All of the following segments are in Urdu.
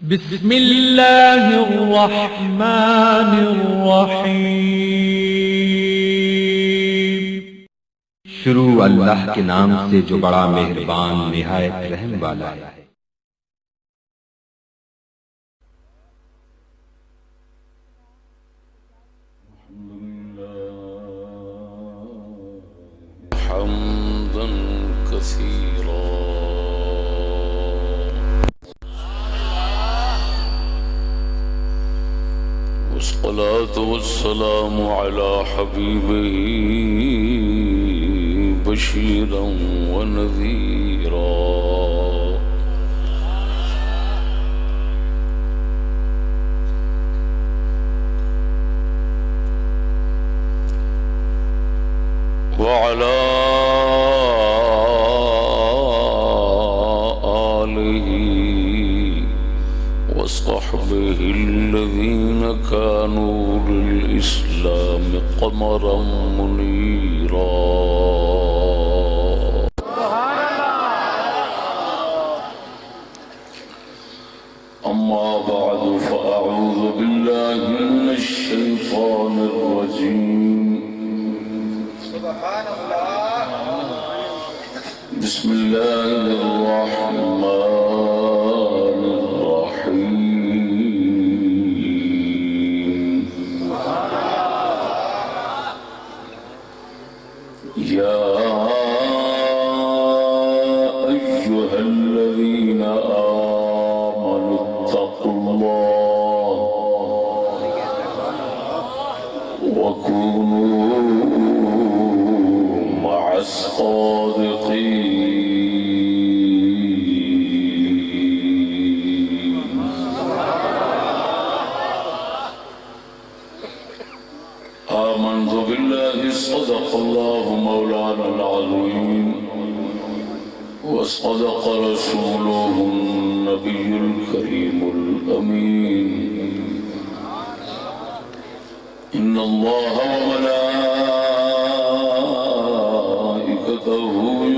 بسم اللہ الرحمن الرحیم۔ شروع اللہ کے نام سے جو بڑا مہربان نہایت رحم والا ہے۔ حمدا كثيرا والصلاة والسلام على حبيبه بشيرا ونذيرا وعلى آله وصحبه الذين كانوا للإسلام قمرا منيرا أما بعد فأعوذ بالله من الشيطان الرجيم بسم الله الرحمن الرحيم يا أيها الذين آمنوا اتقوا الله وكونوا مع الصادقين آمنت بالله صدق الله مولانا العظيم وصدق رسوله النبي الكريم الأمين إن الله وملائكته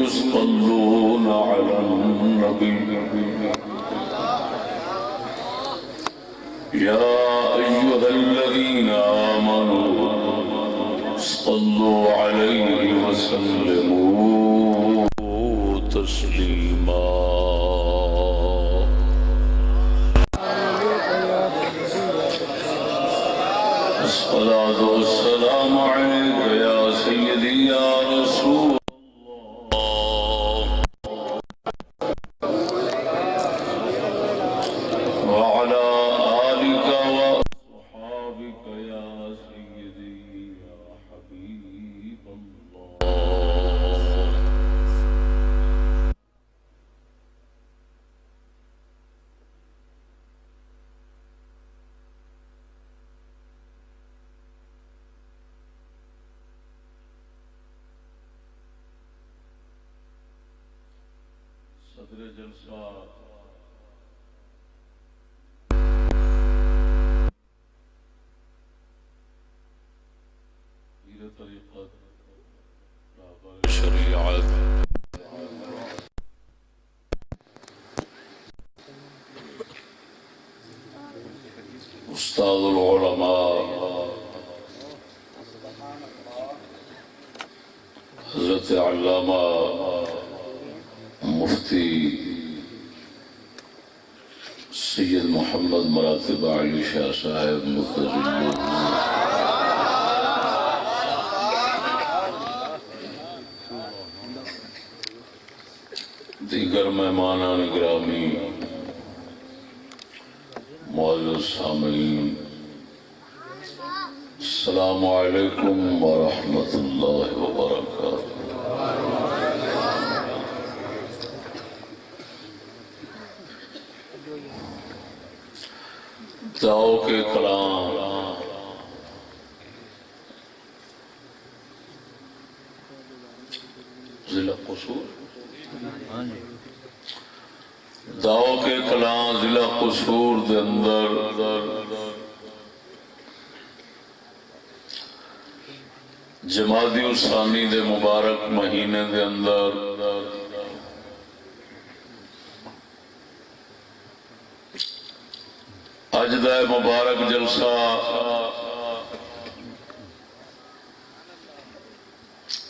يصلون على النبي يا أيها الذين آمنوا صلوا عليه وسلموا تسليما الصلاة والسلام عليك يا سيدي يا رسول الله وعلى آلك وأصحابك يا سيدي يا حبيب الله صدر جلسہ پیر طریقت راہبر شریعت استاد العلماء حضرت علامہ مفتی سید محمد مراتب علی شاہ صاحب مفضل دیگر مہمانان گرامی معزز سامعین السلام علیکم ورحمۃ اللہ وبرکاتہ۔ دعو کے کلام ضلع قصور دعو کے کلام ضلع قصور دے اندر جمادی الثانی دے مبارک مہینے دے اندر اج دا مبارک جلسہ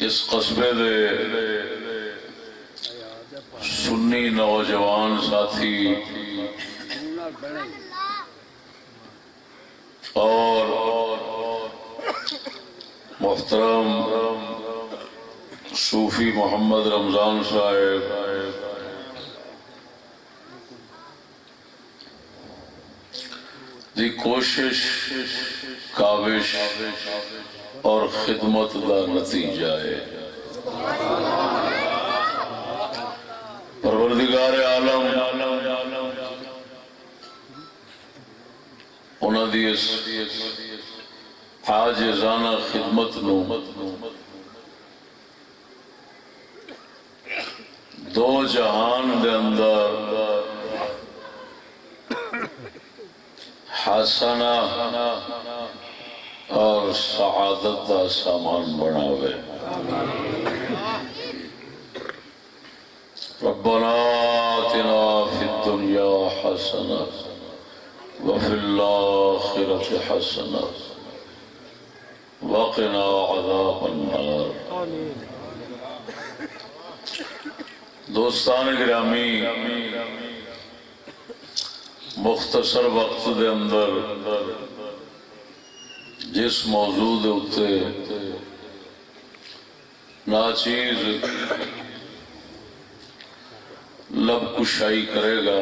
اس قصبے دے سنی نوجوان ساتھی اور محترم صوفی محمد رمضان صاحب دی کوشش کاوش اور خدمت کا نتیجہ ہے۔ پروردگار عالم انہاں دی اس عاجزانہ خدمت نو دو جہان دے اندر حسنہ اور سعادت دا سامان بناوے۔ ربنا آتنا فی الدنیا حسنہ وفی الآخرة حسنہ وقنا عذاب النار۔ دوستان گرامی، مختصر وقت دے اندر جس موضوع دے اتے ناچیز لب کشائی کرے گا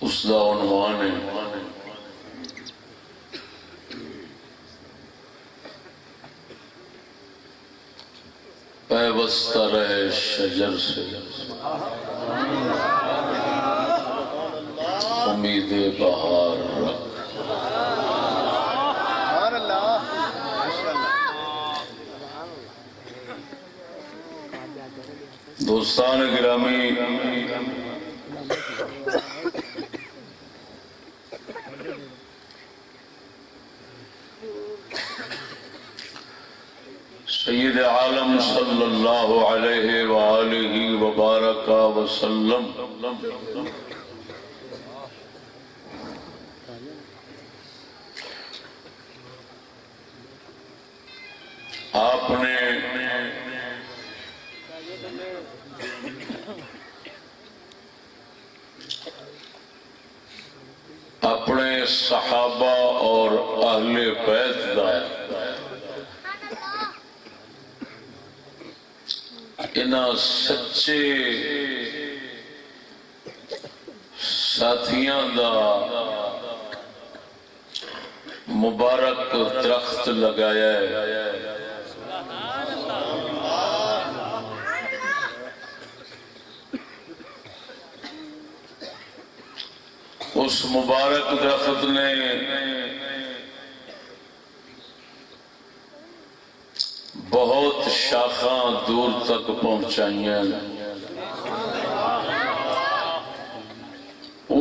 اس دا عنوان ہے پیوستہ رہے شجر سے امید بہار رکھ۔ دوستان گرامی، سید عالم صلی اللہ علیہ وآلہ وبارک وسلم آپ نے اپنے صحابہ اور اہل بیت دا انہاں سچے ساتھیاں دا مبارک درخت لگایا ہے۔ اس مبارک درخت نے بہت شاخاں دور تک پہنچائیاں۔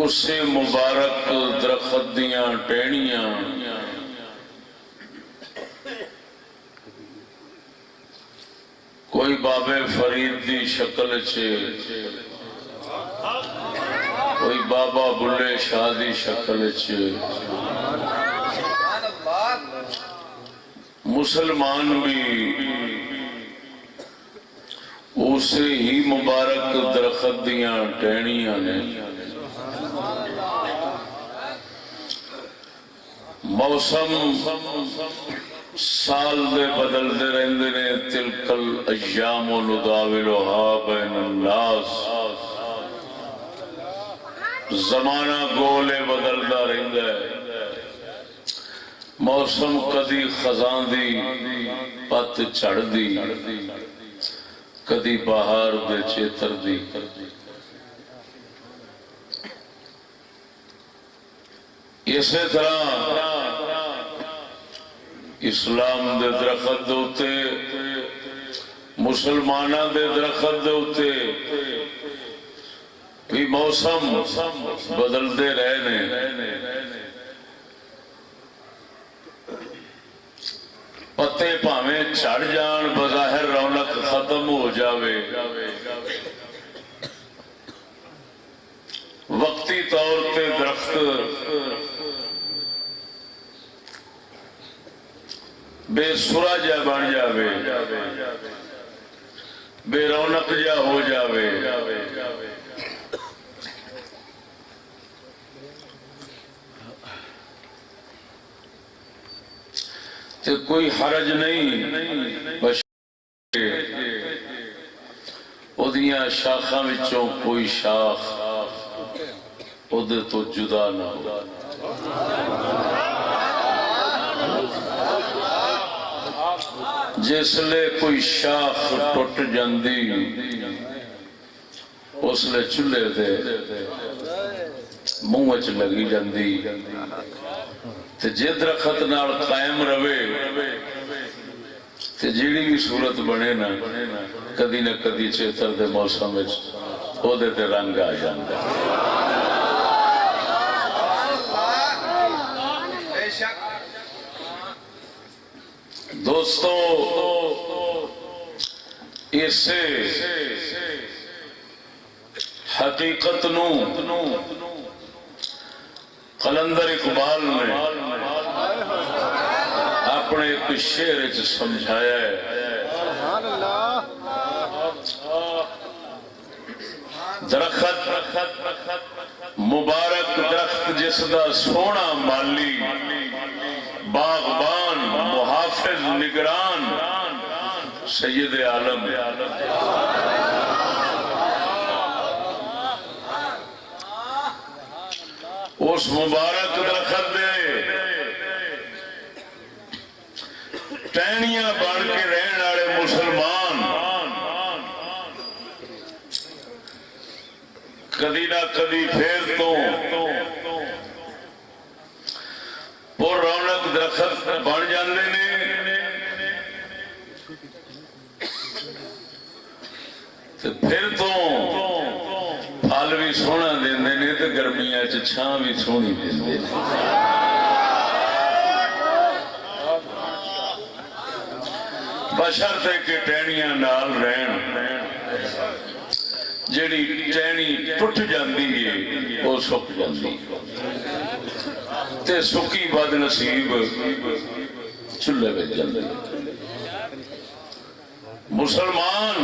اسے مبارک درخت دیاں ٹہنیاں کوئی بابے فرید دی شکل چھے، کوئی بابا بلے شاہ دی شکل چھے۔ مسلمان بھی اسے ہی مبارک درخت دیاں ٹہنیاں نے۔ موسم سال دے بدل دے رہندے نے، تلکل ایام نداولھا بین الناس، زمانہ گولے بدلدا رہندا ہے۔ موسم کدی خزاں دی پت چڑھ دی، کدی بہار دے چیتر دی۔ اسی طرح اسلام دے درخت ہوتے، مسلمانہ دے درخت ہوتے بھی موسم بدلتے رہنے۔ پتے پاویں چڑھ جان، بظاہر رونق ختم ہو جاوے، وقتی طور تے درخت بے سرا جا بن جاوے، بے رونق جا ہو جاوے، تے کوئی حرج نہیں بس اودیاں شاخاں وچوں کوئی شاخ اودے تو جدا نہ ہو۔ جس لے کوئی شاخ ٹوٹ جاندی اس لے چولہے دے منہ وچ لگی جاندی، تے جے درخت نال قائم رہے تے جیڑی بھی صورت بنے نا کدی نہ کدی چیتر دے موسم وچ او دے تے رنگ آ جاندا۔ دوستو اسے حقیقت نو قلندر اقبال نے اپنے ایک شعر وچ سمجھایا ہے۔ درخت مبارک درخت جس دا سونا مالی، باغبان محافظ نگران سید عالم، اس مبارک درخت دے ٹہنیاں بن کے رہن والے مسلمان کدی نہ کدی پھر تو پر رونق درخت بن جاندے نے، پھر تو پھل بھی سونا دیندے نے تے گرمیاں چ چھاں بھی سونی دیندے نے۔ بشرطے کہ ٹہنیاں نال رہن، جیڑی ٹہنی ٹوٹ جاندی ہے وہ سک جاندی تے سکی بد نصیب چولہے وچ جاندی۔ مسلمان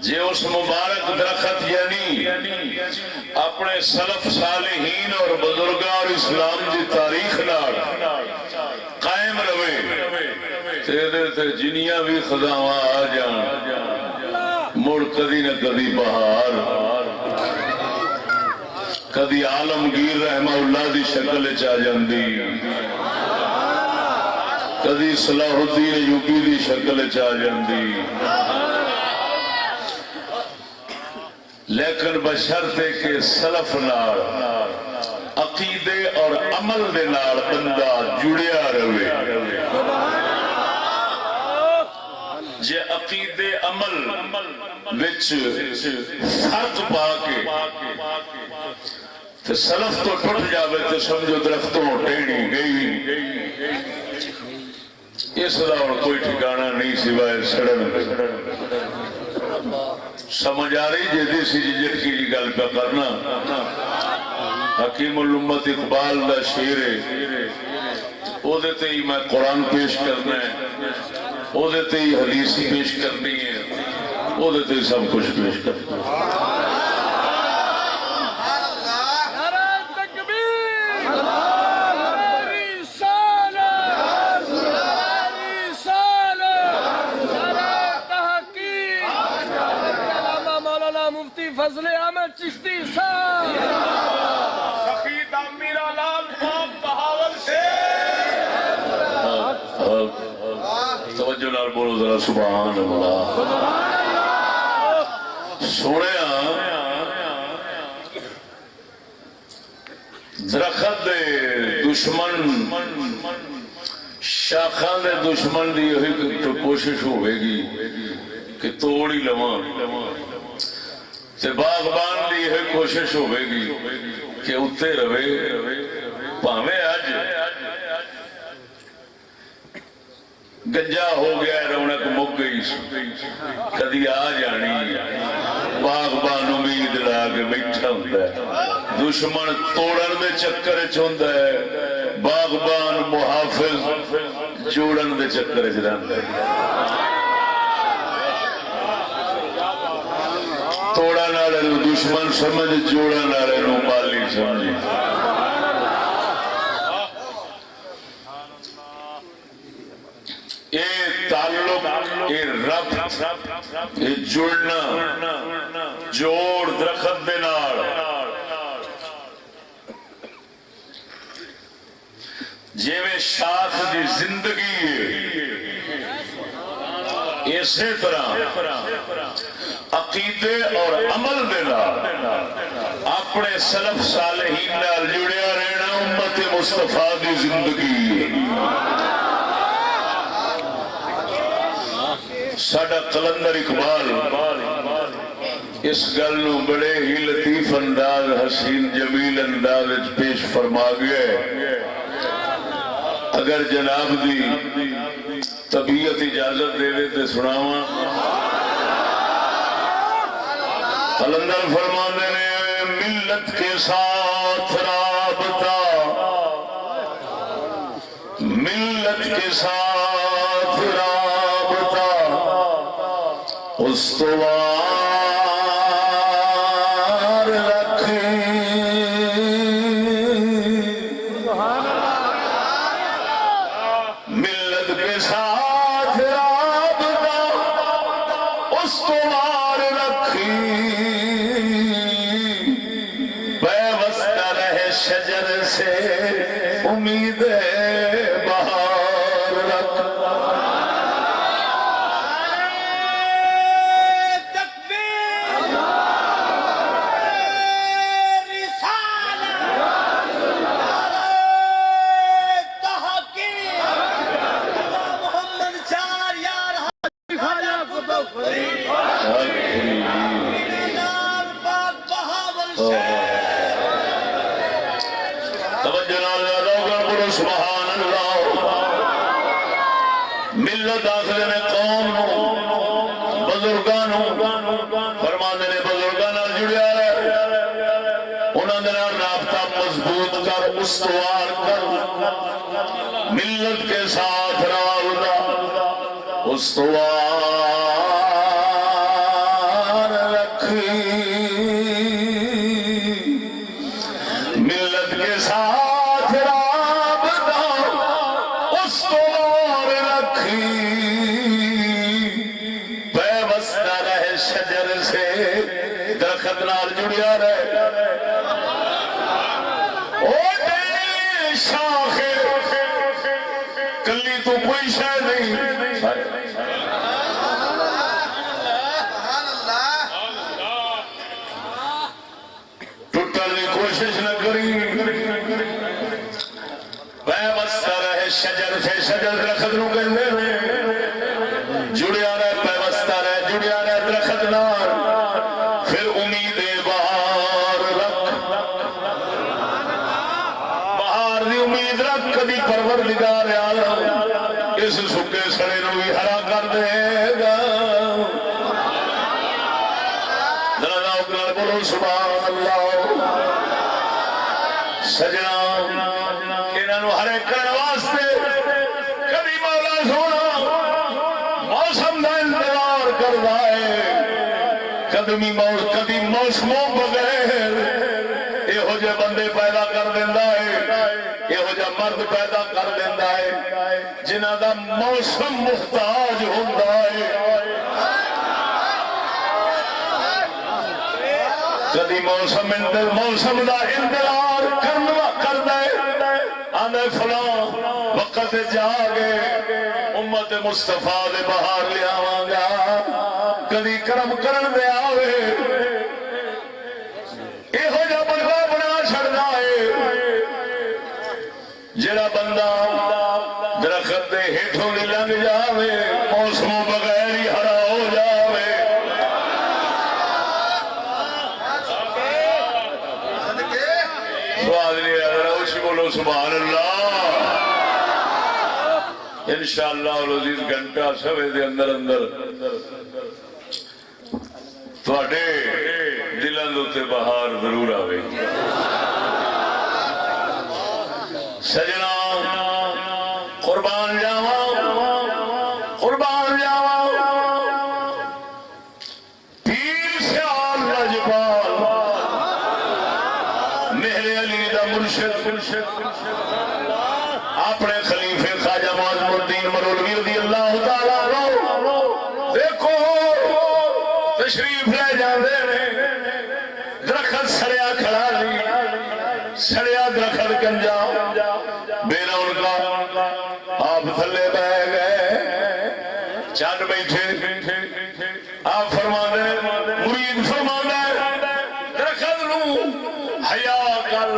جے اس مبارک درخت یعنی اپنے سلف صالحین اور بزرگاں اور اسلام کی تاریخ نال قائم رہے تے جنیاں بھی خداواں آ جان، مڑ کدی نہ کدی بہار، کدی عالمگیر رحمہ اللہ دی شکل وچ آ جاندی، کدی صلاح الدین ایوبی دی شکل وچ آ جاندی، لیکن بشرطے کہ سلف نال عقیدے اور عمل دے نال بندہ جڑیا رہے۔ جے عقیدے عمل وچ فرق پا کے تے سلف تو ٹوٹ جاوے تو سمجھو درختوں ٹہنی گئی، اس دا اور کوئی ٹھکانہ نہیں سوائے سڑن۔ سمجھ آ رہی جی دیسی جٹ کی گل پہ کرنا؟ حکیم الامت اقبال دا شعر ہے، او دیتے ہی میں قرآن پیش کرنا ہے، او دیتے ہی حدیث پیش کرنی ہے، او دیتے ہی سب کچھ پیش کرنا ہے۔ فضل احمد چشتی صاحب، سفید میرا لال پاک بہاول سے توجہ نال بولو ذرا سبحان اللہ۔ سونے درخت دے دشمن شاخاں دے دشمن دی یہی کوشش ہوئے گی کہ توڑ ہی لواں، تے باغبان دی یہ کوشش ہوئے گی کہ اتے رہے، پاویں اج گنجا ہو گیا رونق مک گئی، کدی آ جانی باغبان امید لا کے بیٹھا ہوتا ہے دشمن توڑن دے چکر چ ہوندا ہے باغبان محافظ جوڑن دے چکر چ رہندا ہے توڑن والے نو دشمن سمجھ جوڑن والے نو مالی سمجھ یہ تعلق یہ رب یہ جڑنا جوڑ درخت دے نال جویں شاخ دی زندگی ہے اسی طرح عقیدے اور عمل دے نال اپنے سلف صالحین نال جڑیا رہنا امت مصطفیٰ دی زندگی ہے ساڈا قلندر اقبال اس گل نو بڑے ہی لطیف انداز حسین جمیل انداز پیش فرما گیا ہے اگر جناب دی طبیعت اجازت دے دے تے سناواں قلندر فرماندے نے ملت کے ساتھ رابطہ ملت کے ساتھ رابطہ استوار رکھیں ملت کے ساتھ رابطہ استوار رکھیں پیوستہ رہے شجر سے امید بہار رکھ ملت آخر نے قوم بزرگانوں فرمانے نے بزرگاں نال جڑیا رہے انہاں دے نال رابطہ مضبوط کر استوار کر ملت کے ساتھ رابطہ استوار رکھی ملت کے ساتھ رابطہ استوار رکھی پیوستہ رہے شجر سے درخت نال جڑیا رہے او تیری شاخ کلی تو کوئی شے نہیں ٹوٹن کی کوشش نہ کری پیوستہ رہے شجر سے شجر درخت نو کہندے نے جڑیا رہے پیوستہ رہے جڑیا رہے درخت نال پھر امید بہار رکھ بہار دی امید رکھ کبھی پروردگار عالم اس سکے سڑے نو بھی ہرا کر دے گا بولو سبحان اللہ سجنا انہوں ہر ایک کرنے واسطے کبھی مولا سونا موسم کا انتظار کرتا ہے کبھی موسموں بغیر یہو جہ بندے پیدا کر دینا ہے یہو جہ مرد پیدا کر دینا ہے جنہ دا موسم محتاج ہوتا ہے کدی موسم دا انتظار کرنا آنے فلاں وقت جا گئے امت مصطفیٰ دے بہار لے آواں گا کدی کرم کرن دے آوے ایہو جا بندہ بنا چھڑنا ہے جڑا بندہ درخت دے ہیٹھوں دی لنگ جاوے موسموں بغیر ہی ہرا ہو جاوے بولو سبحان اللہ انشاءاللہ العزیز گھنٹہ سوے دے اندر تواڈے دلاں دے تے بہار ضرور آوے گی سجنا قربان جاواں قربان جاواں پیر سیال لجپال مہر علی دا مرشد اپنے خلیفے خواجہ معظم الدین مرولوی رضی اللہ تعالیٰ عنہ دیکھو تشریف لے جاندے نے درخت سڑیا کھڑا نہیں سڑیا درخت کنجا بینا ان کا آپ تھلے بہ گئے چند بیٹھے آپ فرماندے مرید فرماندے درخت نو حیا کر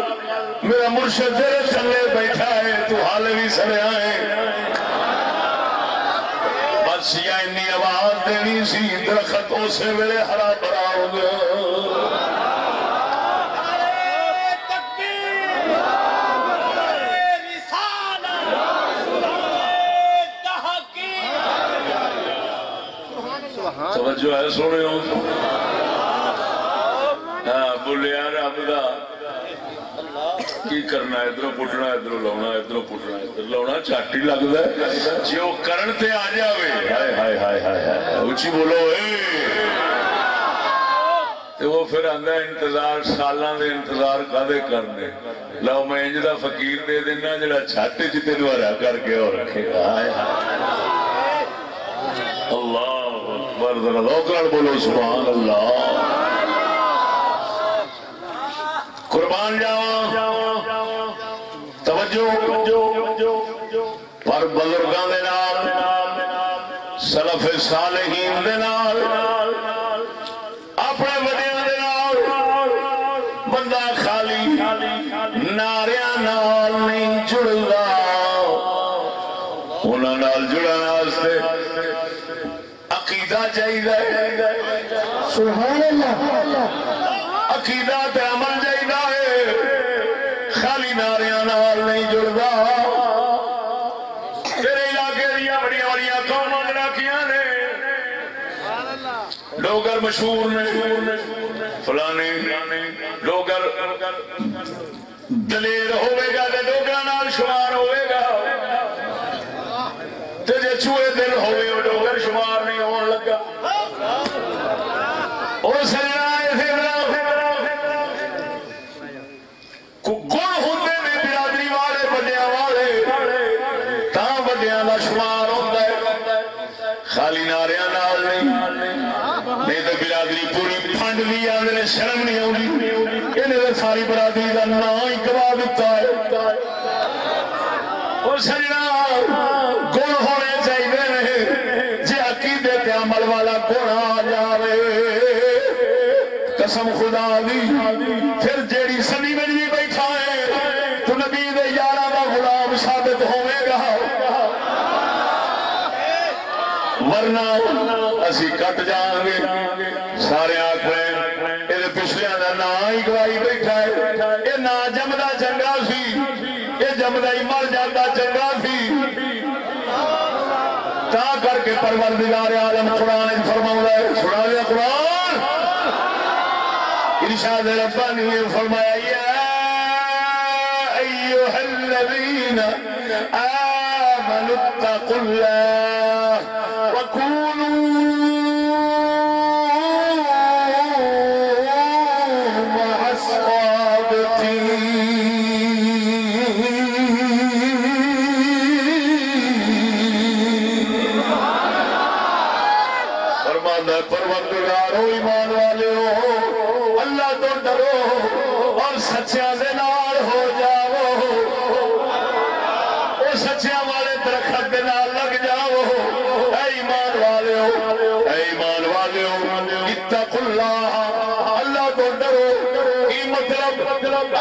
میرا مرشد تیرے تھلے بیٹھا ہے تو حال بھی سڑیا ہے بس یا انی آواز دینی سی درخت اسے ویلے ہرا بھرا ہو گیا توجہ ہے سونے ہو ہاں بولیا رب دا کی کرنا ادھر پٹنا ادھر لاؤنا ادھر پٹنا ادھر لاؤنا چٹ ہی لگتا ہے جی وہ کرن تے آ جاوے ہائے ہائے ہائے ہائے اچھی بولو تے وہ پھر آندا انتظار سالاں دے انتظار کدے کرنے لو میں انج دا فقیر دے دینا جڑا چھٹ چ تینوں ہرا کر کے اور رکھے گا ہائے ہائے اللہ اکبر ذرا ذوق بولو سبحان اللہ قربان جاواں توجہ پر بزرگاں دے نال سلف صالحین دے نال اپنے وڈیاں دے نال بندہ خالی نعریاں نال نہیں جڑدا انہاں نال جڑن واسطے عقیدہ چاہیے سبحان اللہ عقیدہ تے عمل چاہیے خالی نعریاں نال نہیں جڑدا تیرے علاقے دیاں بڑیاں بڑیاں قوماں علاقیاں نے ڈوگر مشہور نے فلانے ڈوگر دلیر ہوے گا تے ڈوگراں نال شمار ہوے گا تے جے چوہے دل ہوے او ڈوگر شمار نہیں ہون لگا او سجنا گڑ ہوندے نے برادری والے بڑیاں والے تاں بڑیاں دا شمار ہوندا ہے خالی نعریاں نال نہیں تے برادری پوری پھنڈ دی آندے نے شرم نہیں آوندی انہاں نے ساری برادری دا نام ہی گوا دتا ہے او سجنا گڑ ہونے چاہیے نے جے عقیدے تے عمل والا گڑ آ جاوے قسم خدا دی پھر جیڑی سنی میں بھی بیٹھا ہے تو نبی دے یاراں دا غلام ثابت ہوے گا ورنہ اسی کٹ جان گے سارے آکھیں اے پچھلیاں دا نا ہی گوائی بیٹھا ہے اے نا جمدا چنگا سی اے جمدا ہی مر جاتا چنگا سی تا کر کے پروردگار عالم قرآن فرماؤں ہے سنا لیا قرآن ارشاد ربانی نے فرمایا یا ایھا الذین آمنوا اتقوا اللہ وکونوا مع الصادقین فرماتا ہے پروردگار ہو ایمان والے ہو اللہ تو ڈرو اور سچیاں دے نال ہو جاؤ او سچیاں والے درخت دے نال لگ جاؤ اے ایمان والے ہو اتقوا اللہ اللہ تو ڈرو یہ مطلب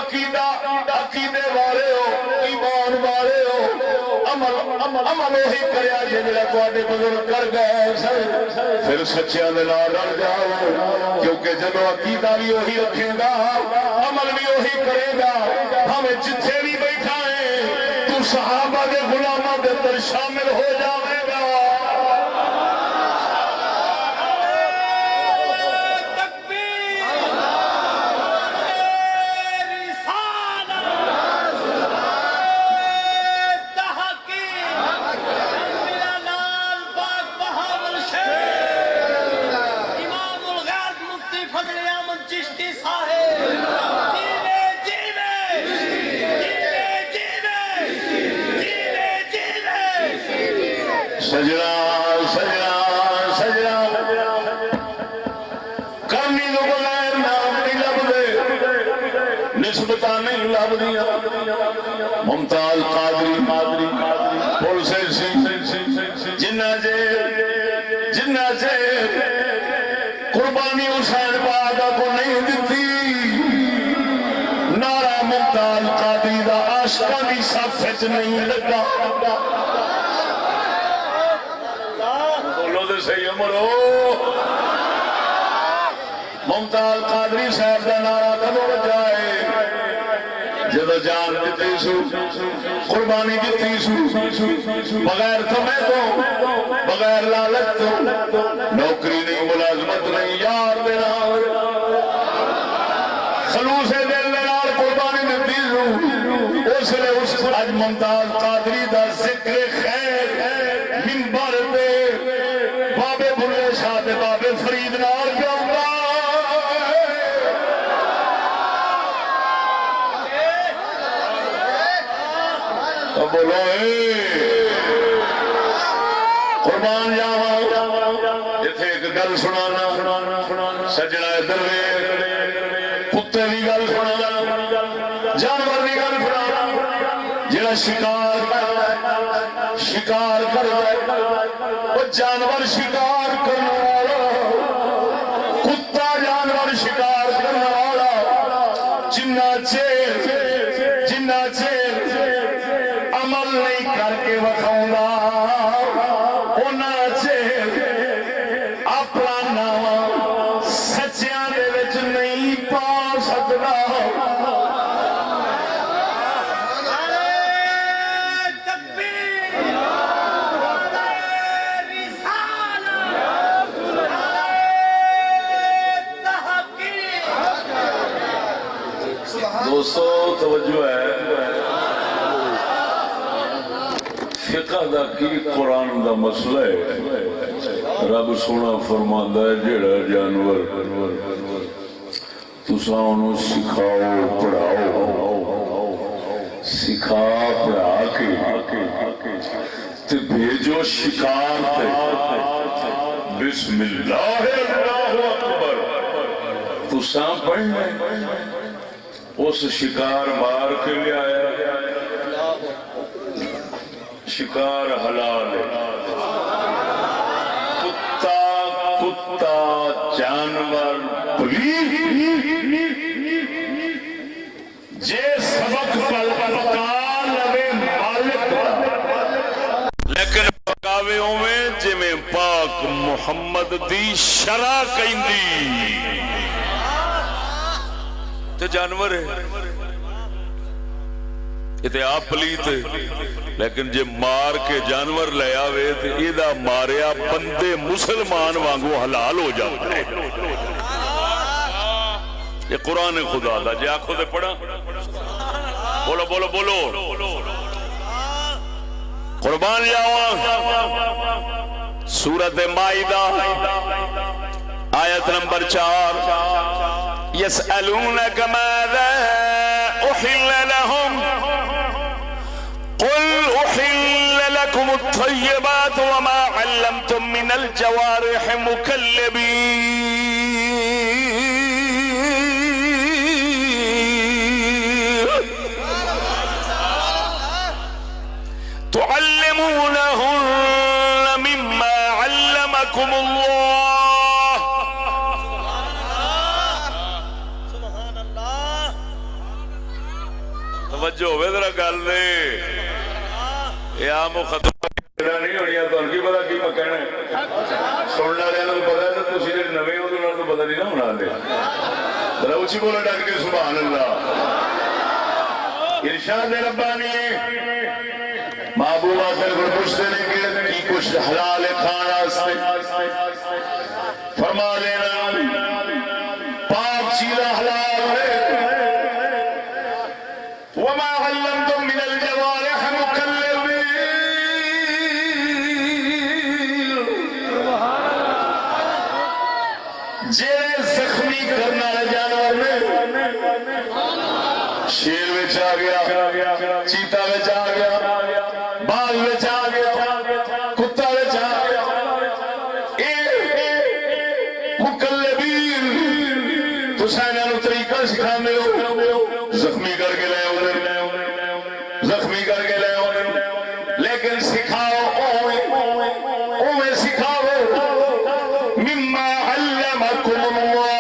عقیدے والے ہو ایمان والے ہو عمل وہی کریا جڑا تواڈے بزرگ کر گئے پھر سچیاں دے نال رل جاؤ کیونکہ جب عقیدہ بھی وہی رکھے گا عمل بھی وہی کرے گا ہمیں جتھے بھی بیٹھا ہے تو صحابہ دے غلاماں دے اندر شامل ہو جاوے گا نسبتاں نہیں لبدیاں ممتاز قادری پل سے جنہ چیر قربانی حسین پاک کو نہیں دتی نعرہ ممتاز قادری دا عاشقاں دی صف وچ نہیں لگا بولو تے صحیح امرو ممتاز قادری صاحب دا نعرہ کدوں وجا ہے جدو جان دیتی سو قربانی دیتی سو بغیر تمہیں تو بغیر لالچ تو نوکری نہیں ملازمت نہیں یار دینا خلوص دل نال قربانی دیتی سو اس لئے اس اج ممتاز قادری دا ذکر خیر منبر پہ بابے بھلے شاہ دے بابے فرید نال کیوں گا بولو قربان جاواں جتھے ایک گل سنانا سجنا ادھر کتے دی گل سنانا جانور دی گل سنانا جڑا شکار کردا او جانور شکار کرن والا کتا جانور شکار کرن والا جنہ چیر عمل نہیں کر کے وکھاؤں گا انہاں چیر اپنا نام سچیاں دے وچ نہیں پا سکدا دوستو توجہ ہے فقہ دا کی قرآن دا مسئلہ ہے رب سونا فرماندا ہے جڑا جانور تساں انہوں سکھاؤ پڑھاؤ سکھا پڑھا کے تے بھیجو شکار تے بسم اللہ اللہ اکبر تساں پڑھنا اس شکار مار کے لے آیا شکار حلال ہے کتا جانور جے سبق پکا لوے مالک لیکن پکاوے ہوئے جے میں پاک محمد دی شرع کہندی تے جانور ہے یہ آپ پلیت لیکن جے مار کے جانور لے آوے تے ایدہ ماریا بندے مسلمان وانگو حلال ہو جاتا ہے یہ قرآن خدا دا جے آنکھوں دے پڑھا بولو بولو بولو قربان جاؤں سورت مائدہ آیت نمبر 4 يسألونك ماذا أحل لهم قل أحل لكم الطيبات وما علمتم من الجوارح مكلبين تعلمونهن مما علمكم الله توجہ ہوئے ذرا گل دے یہ عام و ختم نہیں ہونی ہے تو ان کی پتا کی میں کہنا ہے سننا لے تو پتا ہے تو تسی جڑے نویں ہو تو پتا نہیں نہ ہونا دے ذرا اونچی بولا ڈٹ کے سبحان اللہ ارشاد ربانی محبوب آخر کو پوچھتے نہیں کہ کی کچھ حلال کھانا سے فرما دینا پاک چیزیں حلال ہے وما علمتم من الجوارح مكلبين جیرے زخمی کرنا جانور میں شیر وچ آ گیا چیتا وچ آ گیا باغ وچ آ گیا کتا وچ آ گیا مکلبین تساں انہاں نوں طریقہ سکھاندے ہو زخمی کر کے لے زخمی کر کے لے لیکن سکھاؤ اوے سکھاؤ مما علمکم اللہ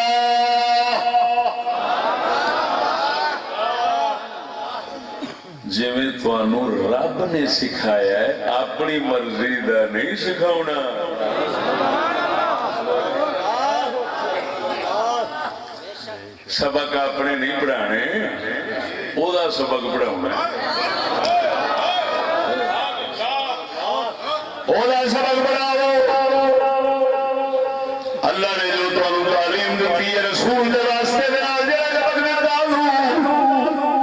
جویں تانوں رب نے سکھایا ہے اپنی مرضی دا نہیں سکھاؤنا سبق اپنے نہیں پڑھانے او دا سبق پڑھاؤنا او دا سبق پڑھاؤ اللہ نے جو تانوں تعلیم دیتی ہے رسول دے واسطے دے نال جڑا سبق دیتا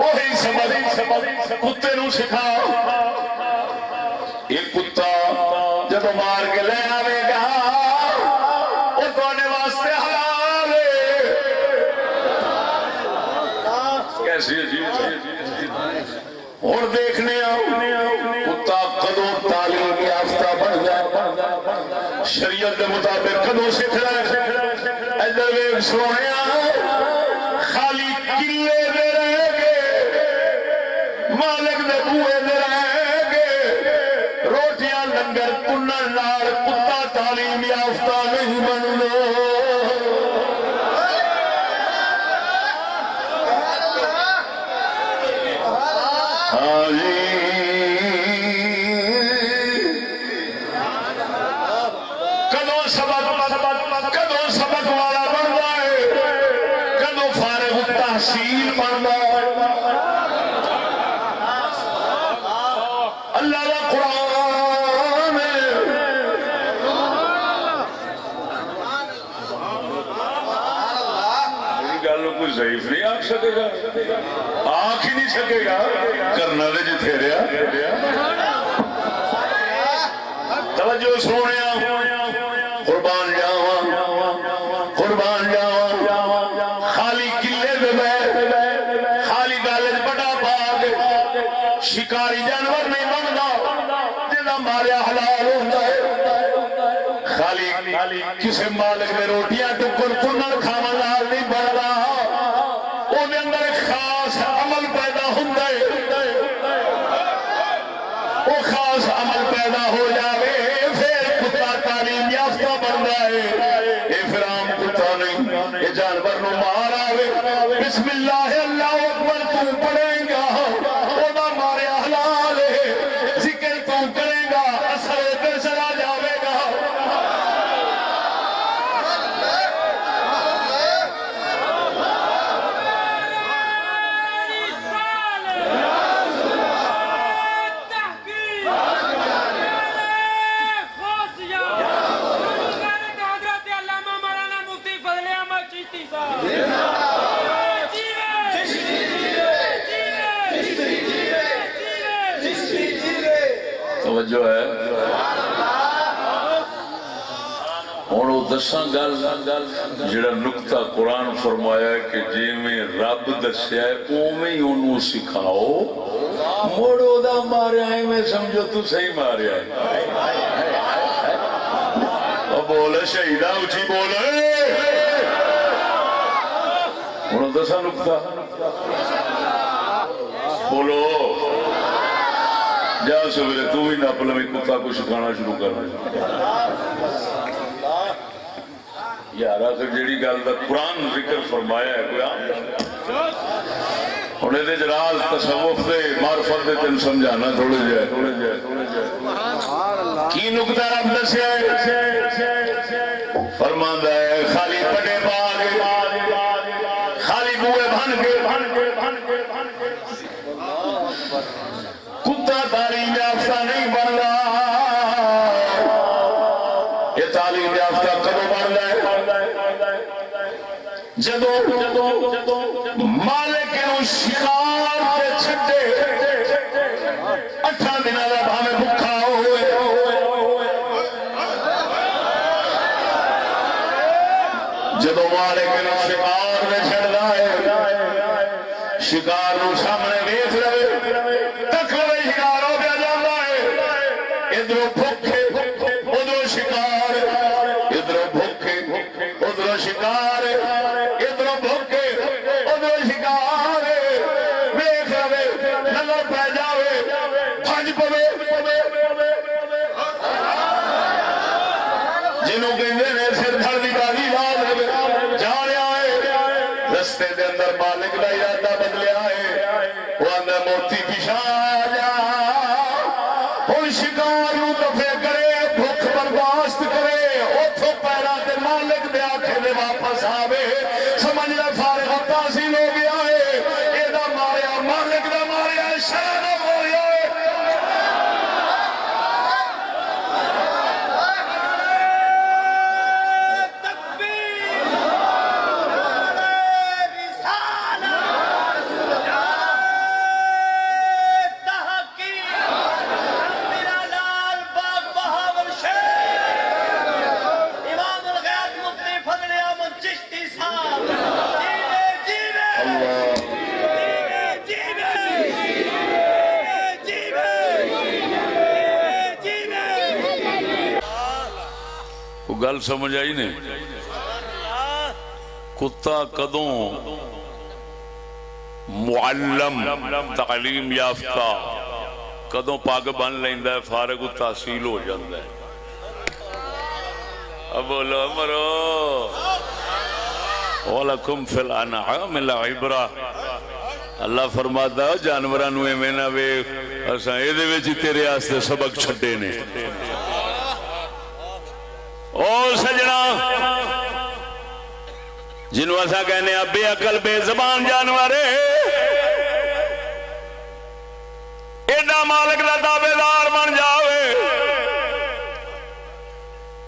وہی سبق کتے نو سکھاؤ ایک کتا جب مار کے لے آوے گا وہ تواڈے واسطے حلال ہے کیسی عجیب اور دیکھنے کتا کدوں تعلیم یافتہ بن جائے شریعت کے مطابق کدوں سکھ رہے ادھر ویکھ سونیا خالی کلے دے رہ گے مالک دے بوئے دے رہ گے روٹیاں لنگر کنن نال کتا تعلیم یافتہ نہیں بننا ضعیف نہیں آکھ سکے گا آنکھ ہی نہیں سکے گا کرنا دے جتھے رہا توجہ سونے قربان جاواں خالی کلے دے خالی گالج بڑا باغ شکاری جانور نہیں بنتا جنہ ماریا حلال ہوتا ہے خالی کسی مالک نے روٹیاں ٹکر کنن کھاون نال نہیں بنتا خاص عمل پیدا ہوتا ہے وہ خاص عمل پیدا ہو جاوے پھر کتا تعلیم یافتہ بنتا ہے یہ پھر عام کتا نہیں یہ جانور نو مار آوے بسم اللہ اللہ اکبر تو پڑھے گا وہ مارے حلال ہے ذکر تو کرے گا اثر ادھر چلا جاوے گا توجہ ہے ہوں وہ دساں گل جڑا نقطہ قرآن فرمایا ہے کہ جی میں رب دسیا ہے اوویں ہی انہوں سکھاؤ موڑو دا ماریا ہے میں سمجھو تو صحیح ماریا ہے بولے شہیدہ اچھی بولے ہوں دساں نقطہ بولو جا سویرے تو بھی نپ لویں کتا کو سکھانا شروع کرنا یار آخر جیڑی گل دا قرآن ذکر فرمایا ہے کوئی عام ہوں یہ راز تصوف دے معرفت دے تین سمجھانا تھوڑے جائے کی نقطہ رب دسیا فرماندا ہے خالی پٹے باغ خالی بوئے بن کے کتا تعلیم یافتہ نہیں بننا یہ تعلیم یافتہ کب بننا ہے جدو مالک نو شکار کے چھٹے 8 دن کا بھاوے بھکھا ہوئے جدو مالک نو شکار میں چھڑدا ہے شکار نو سامنے ویکھ لے تک لے شکار ہو گیا جاندا ہے ادھر بھوکے ادھر شکار ادھر بھوکے ادھر شکار ادھر بھوکے ادھر شکار سر دھڑ دی باغی لا لے جا رہا ہے رستے دے اندر مالک دا ارادہ بدلیا ہے وہ اندر موتی پیشا جا ہن شکار نو دفے کرے بھوک برداشت کرے اوتھوں پیرا تے مالک دے آکھے دے واپس آوے سمجھ لے فارغ تحصیل ہو گیا ہے اے دا ماریا مالک دا ماریا شرم ہو گیا ہے گل سمجھ آئی نہیں کتا کدوں معلم تعلیم یافتہ کدوں پاگ بن لیندہ ہے فارغ التحصیل ہو جاندہ ہے اب بولو مرو وَلَكُمْ فِي الْأَنْعَامِ لَعِبْرَةٌ اللہ فرماتا ہے جانورانو میں نہ ویکھ اساں اے دے وچ تیرے واسطے سبق چھڈے نے او سجنا جنہوں ایسا کہنے اب بے عقل بے زبان جانورے ایڈا مالک دا تابعدار بن جاوے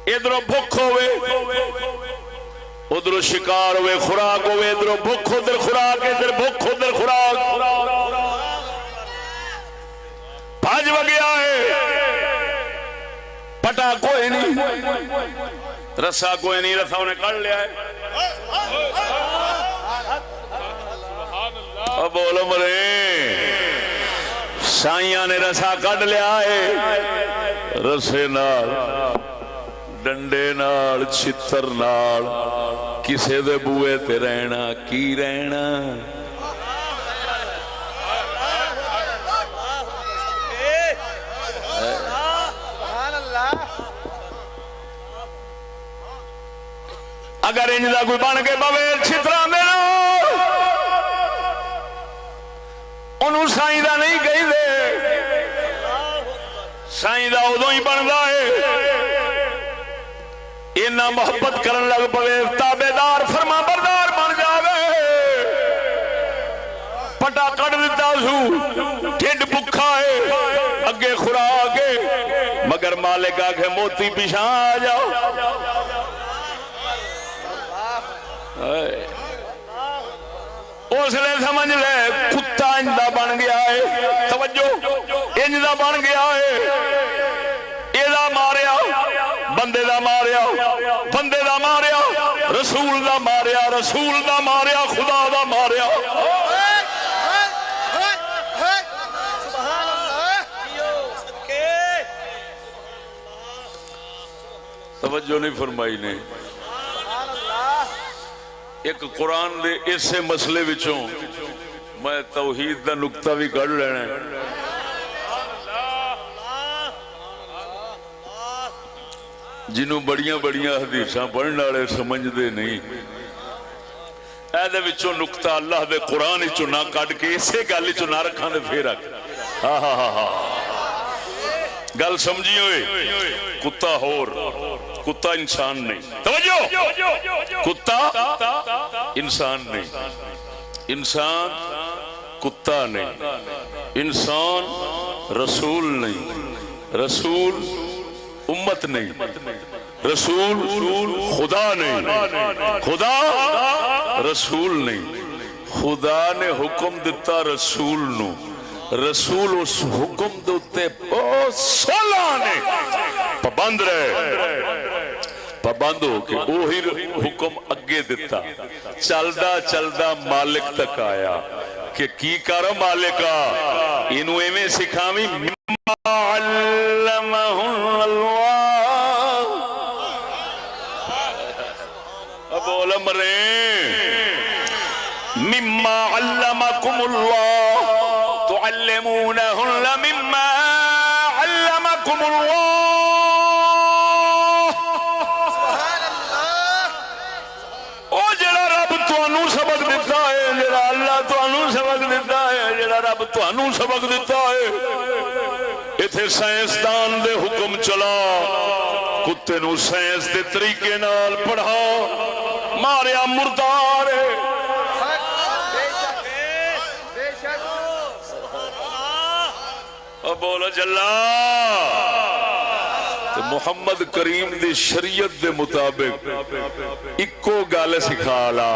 ادھروں بھوک ہوئے ادھروں شکار ہوئے خوراک ہوئے ادھروں بھوک ادھر خوراک ادھر بھوک ادھر خوراک بھاج وگیا ہے پٹا کوئی نہیں رسا کوئی نہیں رسا انہیں کر لیا ہے اب بولو مرے سائیاں نے رسا کٹ لیا ہے رسے نال ڈنڈے نال چھتر نال کسے دے بوئے تے رہنا کی رہنا اگر انجدہ کوئی بن کے بویل چھتران دینا انہوں سائیں دا نہیں گئی دے سائیں دا ادھوں ہی بن دائے انہا محبت کرن لگ پوے تابعدار فرما بردار بن جاوے پٹا کٹ دیتا سو ٹھڈ بکھا ہے اگے خوراک ہے مگر مالک آکھے موتی پیشاں آ جاؤ اس لئے سمجھ لے کتا انجدہ بن گیا ہے توجہ انجدہ بن گیا ہے ایدہ ماریا بندے دا ماریا بندے دا ماریا رسول دا ماریا رسول دا ماریا خدا دا ماریا توجہ نہیں فرمائی نے ایک قرآن دے اسے مسئلے وچوں میں توحید دا نکتہ بھی کر لینا ہے جنہوں بڑیاں بڑیاں حدیثاں پڑھنے والے سمجھ دے نہیں اے دے وچوں نکتہ اللہ دے قرآن وچوں نہ کٹ کے اسے گل وچوں نہ رکھاں دے پھر رکھ ہاں ہاں ہاں ہاں گل سمجھی ہوئے کتا ہور کتا انسان نہیں توجہ کتا انسان نہیں انسان کتا نہیں انسان رسول نہیں رسول امت نہیں رسول خدا نہیں خدا رسول نہیں خدا نے حکم دیتا رسول نو رسول اس حکم دوتے بہت سولانے پابند رہے پابند ہو کے اوہی حکم اگے دیتا چلدا چلدا مالک تک آیا کہ کی کرو مالکا انہوں ایمیں سکھامی مما علمہم اللہ اب علم رہے مما علمکم اللہ تعلمونہن مما علمکم اللہ سبق دیتا ہے جڑا رب تانوں سبق دیتا ہے ایتھے سائنسدان دے حکم چلا کتے نو سائنس دے طریقے نال پڑھا ماریا مردار بولا جلا تو محمد کریم دی شریعت دے مطابق اکو گل سکھا لا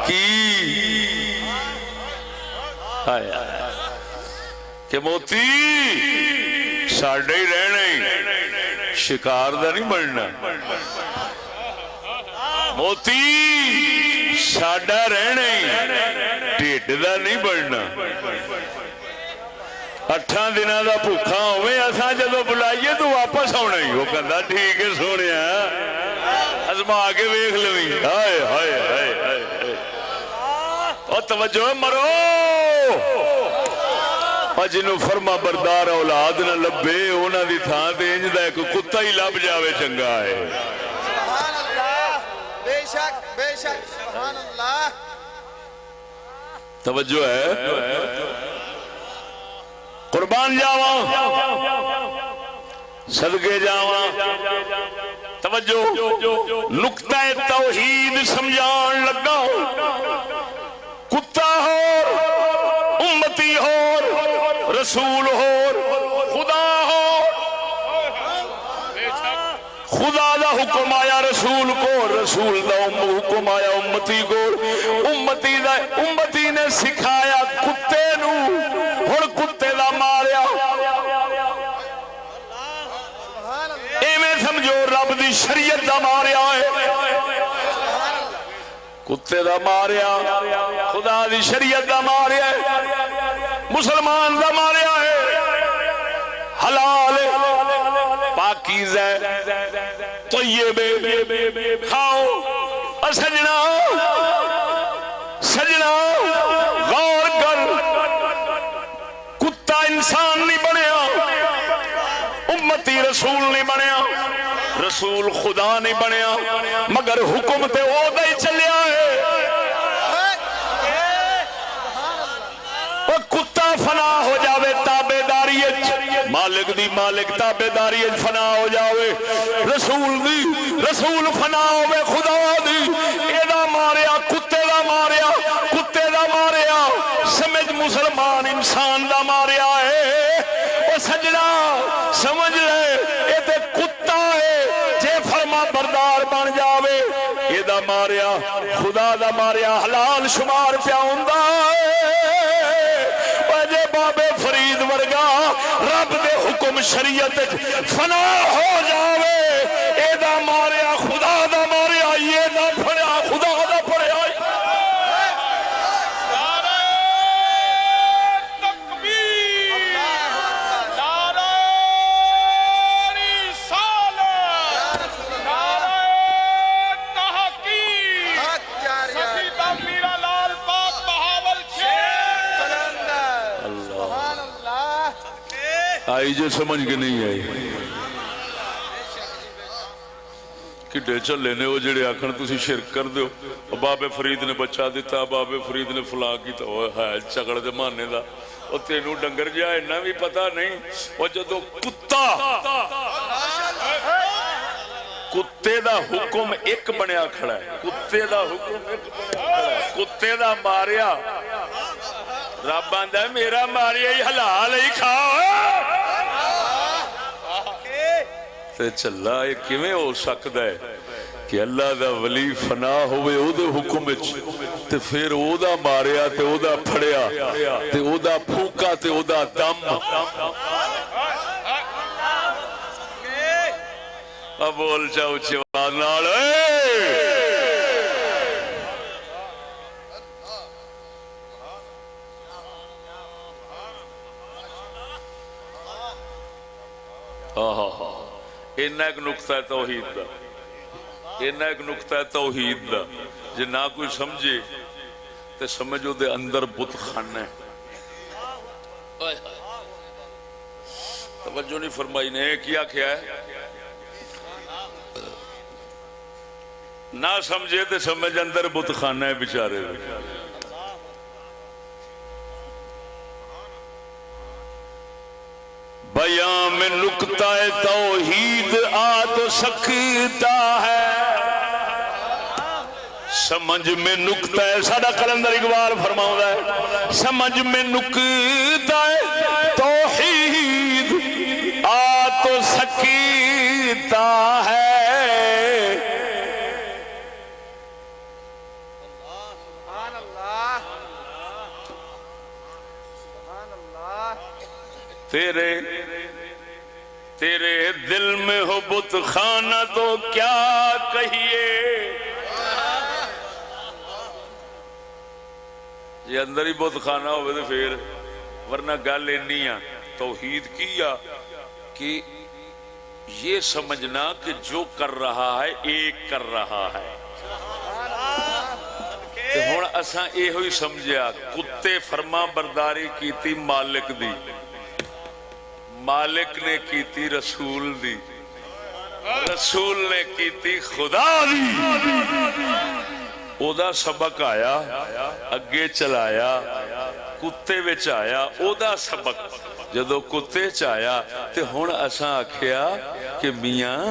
کی کہ موتی ساڈے ہی رہنا شکار دا نہیں بننا موتی ساڈا رہنا ٹھڈ دا نہیں بننا 8 دنوں کا بھوکا ہوئے اصا جدو بلائیے تو واپس آنا ہی وہ کہتا ٹھیک ہے سونے ازما کے ویخ لو ہائے ہائے ہائے اور توجہ مرو اور جنہوں فرما بردار اولاد نہ لبے انہوں دی تھان تے انج دا ایک کتا ہی لب جاوے چنگا ہے سبحان اللہ بے شک سبحان اللہ توجہ ہے قربان جاواں صدقے جاواں توجہ نقطہ توحید سمجھان لگا کتا ہو امتی ہو رسول ہو خدا ہو خدا دا حکم آیا رسول کو رسول دا حکم آیا امتی کو امتی نے سکھایا کتے نو ہن کتے دا ماریا ایویں سمجھو رب دی شریعت دا ماریا ہے کتے دا ماریا خدا دی شریعت دا ماریا ہے مسلمان دا ماریا ہے حلال پاکیزہ طیب کھاؤ اور سجنا غور کر کتا انسان نہیں بنیا امتی رسول نہیں بنیا رسول خدا نہیں بنیا مگر حکم تے او دا ہی چلیا ہے وہ کتا فنا ہو جاوے تابعداری مالک دی مالک تابعداری فنا ہو جاوے رسول فنا ہوے خدا دی ایدا ماریا کتے دا ماریا سمجھ مسلمان انسان دا ماریا ہے او سجنا سمجھ لے اے تے کتا ہے جے فرما بردار بن جاوے ایدا ماریا خدا دا ماریا حلال شمار پیا ہوندا جے بابے فرید ورگا رب دے حکم شریعت فنا ہو جاوے ایدا ماریا خدا دا ماریا یہ نہ پڑیا خدا دا پڑیا آئی جو سمجھ کے نہیں آئی کڈے چلے نے وہ جڑے آخر تسی شرک کر دیو بابے فرید نے بچہ دیتا بابے فرید نے فلاں کیتا وہ ہے چکڑ دے مانے دا وہ تینوں ڈنگر جائے نہ بھی پتا نہیں وہ جدو کتے دا حکم ایک بنیا کھڑا ہے کتے دا حکم ایک بنیا کھڑا ہے کتے دا ماریا رب آندا ہے میرا ماریا ہی حلال ہی کھاؤ تے چلا یہ کیویں ہو سکدا ہے کہ اللہ دا ولی فنا ہوئے او دے حکم وچ تے پھر او دا ماریا تے او دا پھڑیا تے او دا پھوکا تے او دا دم اب بول جاؤ چوان نال اینا ایک نقطہ توحید دا اینا ایک نقطہ توحید دا جے نہ کوئی سمجھے تے سمجھو دے اندر بت خانہ ہے توجہ نہیں فرمائی نے کیا کیا ہے نہ سمجھے تے سمجھ اندر بت خانہ ہے بیچارے بیاں میں نکتہ توحید آ تو سکتا ہے، سمجھ میں نکتہ ساڈا قلندر اقبال فرماؤں ہے، سمجھ میں نکتہ توحید آ تو سکتا ہے، تیرے دل میں ہو بت خانہ تو کیا کہیے، یہ اندر ہی بت خانہ ہوئے تو پھر، ورنہ گل اینی آ توحید کیا کہ یہ سمجھنا کہ جو کر رہا ہے ایک کر رہا ہے۔ ہن اساں یہ ہوئی سمجھیا کتے فرما برداری کیتی مالک دی، مالک نے کیتی رسول دی، رسول نے کیتی خدا دی، او دا سبق آیا اگے چلایا، کتے وچ آیا او دا سبق جدو کتے چ آیا تے ہن اساں آکھیا کہ میاں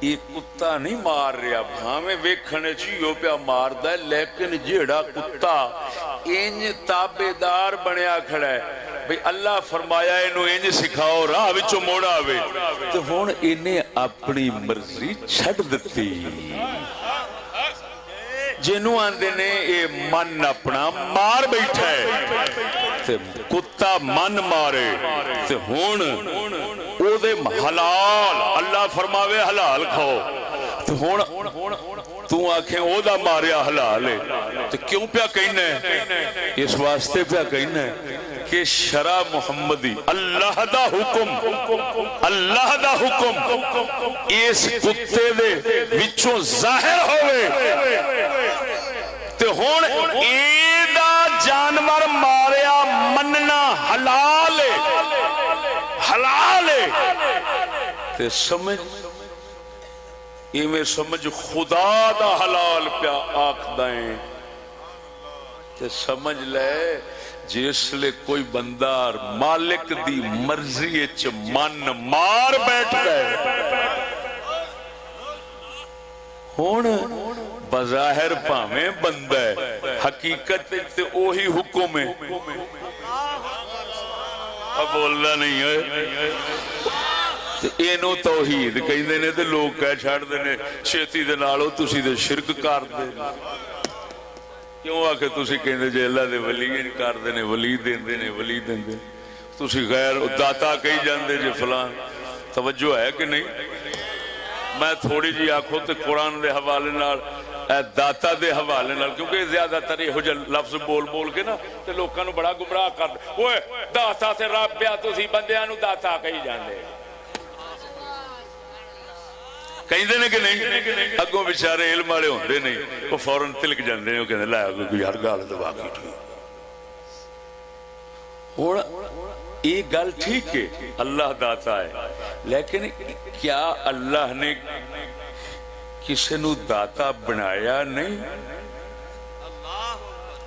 یہ کتا نہیں مار رہا، بھاویں ویکھنے چیو پیا ماردا ہے، لیکن جیڑا کتا انج تابعدار بنیا کھڑا ہے، بھئی اللہ فرمایا انہوں انج سکھاؤ راہ وچوں موڑ آوے، تو ہن انہیں اپنی مرضی چھڈ دتی، جنوں آندے نے اے من اپنا مار بیٹھا ہے، تے کتا من مارے تے ہن او دے حلال اللہ فرماوے حلال کھاؤ، تو ہن تو آنکھیں او دا ماریا حلال ہے، تو کیوں پیا کہنا ہے؟ اس واسطے پیا کہنا ہے کہ شرع محمدی اللہ دا حکم، اللہ دا حکم اس کتے دے وچوں ظاہر ہوئے، تے ہن اے دا جانور ماریا مننا حلال ہے، حلال ہے، تے سمجھ ایویں سمجھ خدا دا حلال پیا آکھدائیں، تے سمجھ لے جس لے کوئی بندہ مالک دی مرضی اچ من مار بیٹھ گئے، ہون بظاہر پاویں بندہ ہے، حقیقت تے اوہی حکم ہے، اب بولنا نہیں ہے، اینو توحید کہندے نے تے لوگ کہہ چھڑ دے نے چھیتی دے نالو تسی دے شرک کر دے، کیوں آ کے تسی کہندے جے اللہ دے ولی کر دے نے، ولی دیندے نے، ولی دیندے، تسی غیر داتا کہی جاندے جے فلان، توجہ ہے کہ نہیں؟ میں تھوڑی جی آکھو تے قرآن دے حوالے نال داتا دے حوالے نال، کیونکہ زیادہ تر یہ لفظ بول بول کے نا تے لوکاں نو بڑا گمراہ کر دے، اوے داتا تے رب پیا تسی بندیاں نو داتا کہی جاندے، کہندے نے کہ نہیں؟ اگوں بیچارے علم والے ہوندے نہیں، وہ فوراً تلک جاندے نے، وہ کہندے لا کوئی ہر گل تے واقعی ٹھیک، ہن یہ گل ٹھیک ہے اللہ داتا ہے، لیکن کیا اللہ نے کسی نو داتا بنایا نہیں؟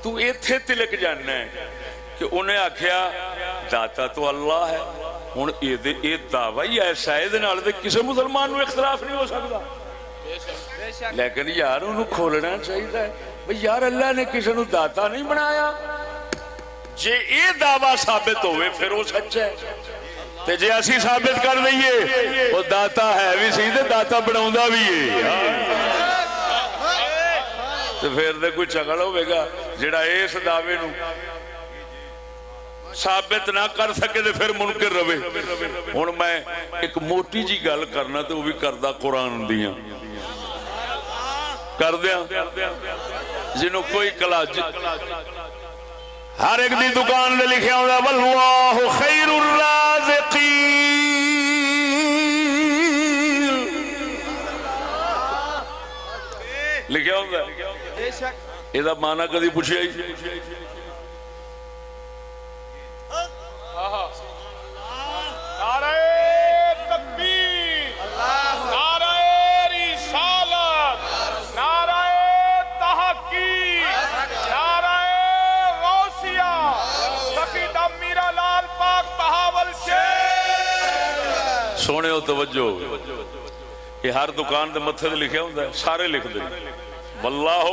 تو ایتھے تلک جاننا ہے کہ انہیں آکھیا داتا تو اللہ ہے، ہن یہ دعویٰ ہی ایسا ہے دے کسی مسلمان نو اختلاف نہیں ہو سکتا، لیکن یار انہوں کھولنا چاہیے بھئی یار اللہ نے کسی نو داتا نہیں بنایا، جے یہ دعویٰ ثابت ہوئے پھر وہ سچ ہے، تے جے اسی ثابت کر دئیے وہ داتا ہے بھی سی تے داتا بناؤندا بھی ہے، تو پھر دے کوئی چکل ہوئے گا جڑا اس دعوے نو ثابت نہ کر سکے تو پھر منکر رہے۔ ہن میں ایک موٹی جی گل کرنا تو وہ بھی کردہ قرآن دیاں کر دیا، جنہوں کوئی کلاج ہر ایک دی دکان دے لکھیا ہوتا واللہ خیر الرازقین، لکھیا ہوتا ہے، یہ معنی کدی پوچھے نعرہ تکبیر، نعرہ رسالت، نعرہ تحقیق، نعرہ غوثیہ، سفید میرا لال پاک بہاول شیر سونے توجہ یہ ہر دکان دے متھے تے لکھیا ہوندا ہے سارے لکھ دے واللہ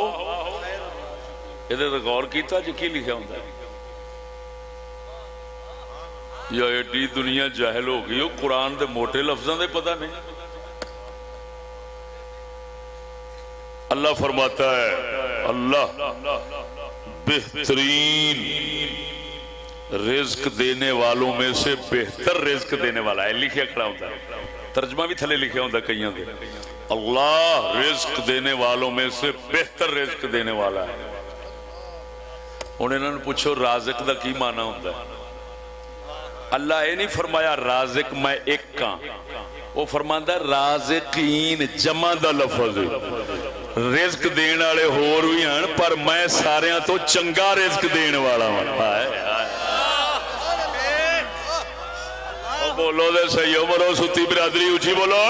یہ تے غور کیتا جی کی لکھیا ہوندا ہے یا ایڈی دنیا جاہل ہو گئی قرآن دے موٹے لفظاں دے پتہ نہیں اللہ فرماتا ہے اللہ بہترین رزق دینے والوں میں سے بہتر رزق دینے والا ہے لکھیا کھڑا ہوتا ہے ترجمہ بھی تھلے لکھیا ہوتا ہے کئیاں دے اللہ رزق دینے والوں میں سے بہتر رزق دینے والا ہے انہوں نے پوچھو رازق دا کی معنی ہوتا ہے اللہ یہ نہیں فرمایا رازق میں ایک کان وہ فرماندا رازقین جمع دا لفظ رزق دین والے ہور بھی ہیں پر میں ساریاں تو چنگا رزق دین والا ہوں بولو دے صحیح ہو مرو ستی برادری اونچی بولو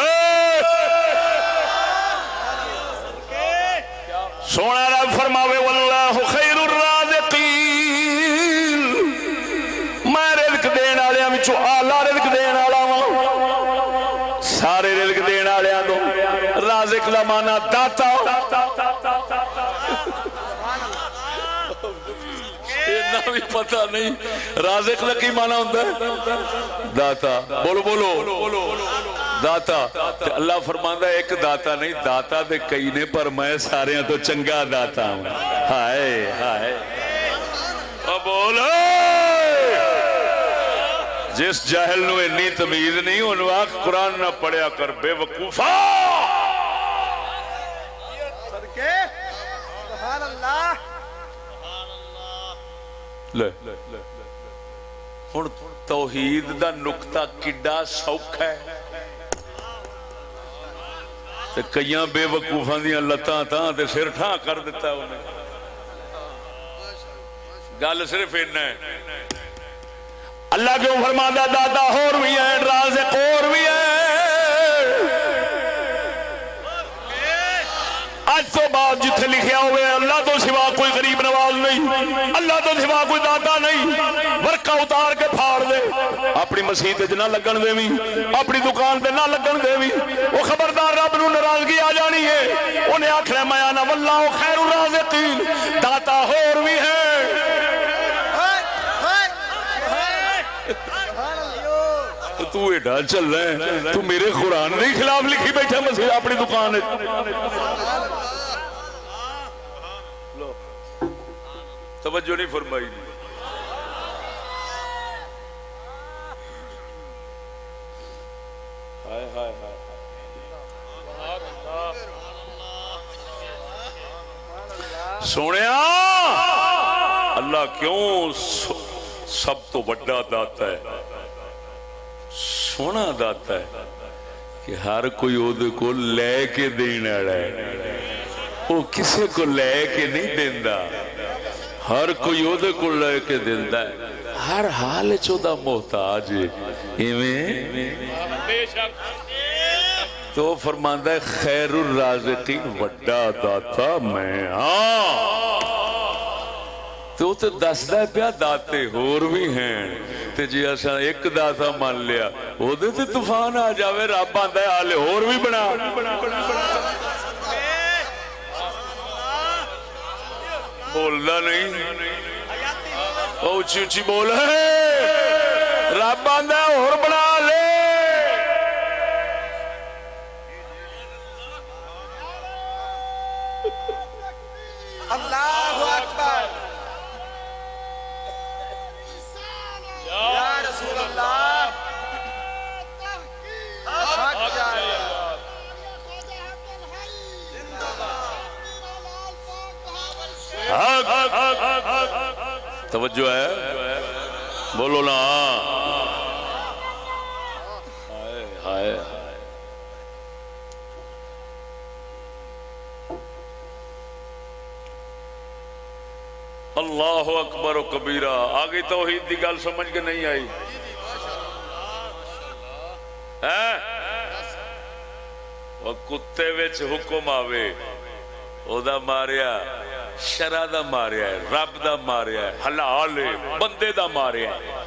سونا رب فرماوے واللہ خیر الرازقین میں رزق دین والےاں وچوں اعلی رزق دین والا ہوں سارے رزق دین والیاں تو رازق دا معنی داتا اتنا بھی پتہ نہیں رازق کا کی معنی ہوتا ہے داتا بولو بولو داتا اللہ فرماندا ہے ایک داتا نہیں داتا دے کئی نے پر میں سارے تو چنگا داتا ہوں ہائے ہائے بولو جس جاہل نو اتنی تمیز نہیں ان وقت قرآن نہ پڑھیا کر بے وقوفا سبحان اللہ لے ہن توحید دا نقطہ کڈا سوکھا ہے تے کئیاں بے وقوفاں دیاں لتاں تاں تے سر ٹھاں کر دیتا انہیں گل صرف اتنا ہے اللہ کیوں فرماتا داتا اور بھی ہیں رازق اور بھی ہیں آج تو بعد جتھے لکھیا ہوئے اللہ تو سوا کوئی غریب نواز نہیں اللہ تو سوا کوئی داتا نہیں ورقہ اتار کے پھاڑ دے اپنی مسیح تے نہ لگن دے بھی اپنی دکان تے نہ لگن دے بھی وہ خبردار رب نو ناراضگی آ جانی ہے انہیں آخر میں آنا واللہ خیر الرازقین داتا اور بھی ہیں تو ایڈا چل رہا ہے تو میرے قرآن کے خلاف لکھی بیٹھا مسیح اپنی دکان توجہ نہیں فرمائی سونیا اللہ کیوں سب تو بڑا داتا ہے سونا داتا ہے کہ ہر کوئی وہ کو لے کے دینا ہے وہ کسے کو لے کے نہیں دینا ہر کوئی وہ کو لے کے دینا ہے ہر حال چودہ محتاج تو فرماندہ ہے خیر الرازقین وڈا داتا میں ہاں تو دستا ہے پیا داتے ہور بھی ہیں تے جی ایسا ایک داتا مان لیا وہ دے تے طوفان آ جاوے رب آندا ہے آلے ہور بھی بنا بولدا نہیں اونچی اونچی بول ہے رب آندا ہے ہور بنا لے اللہ اکبر یا رسول اللہ توجہ ہے بولو نا ہائے اللہ اکبر و کبیرہ آگے توحید دی گل سمجھ کے نہیں آئی وہ کتے وچ حکم آوے او دا ماریا شرع دا ماریا ہے رب دا ماریا ہے حلال بندے دا ماریا ہے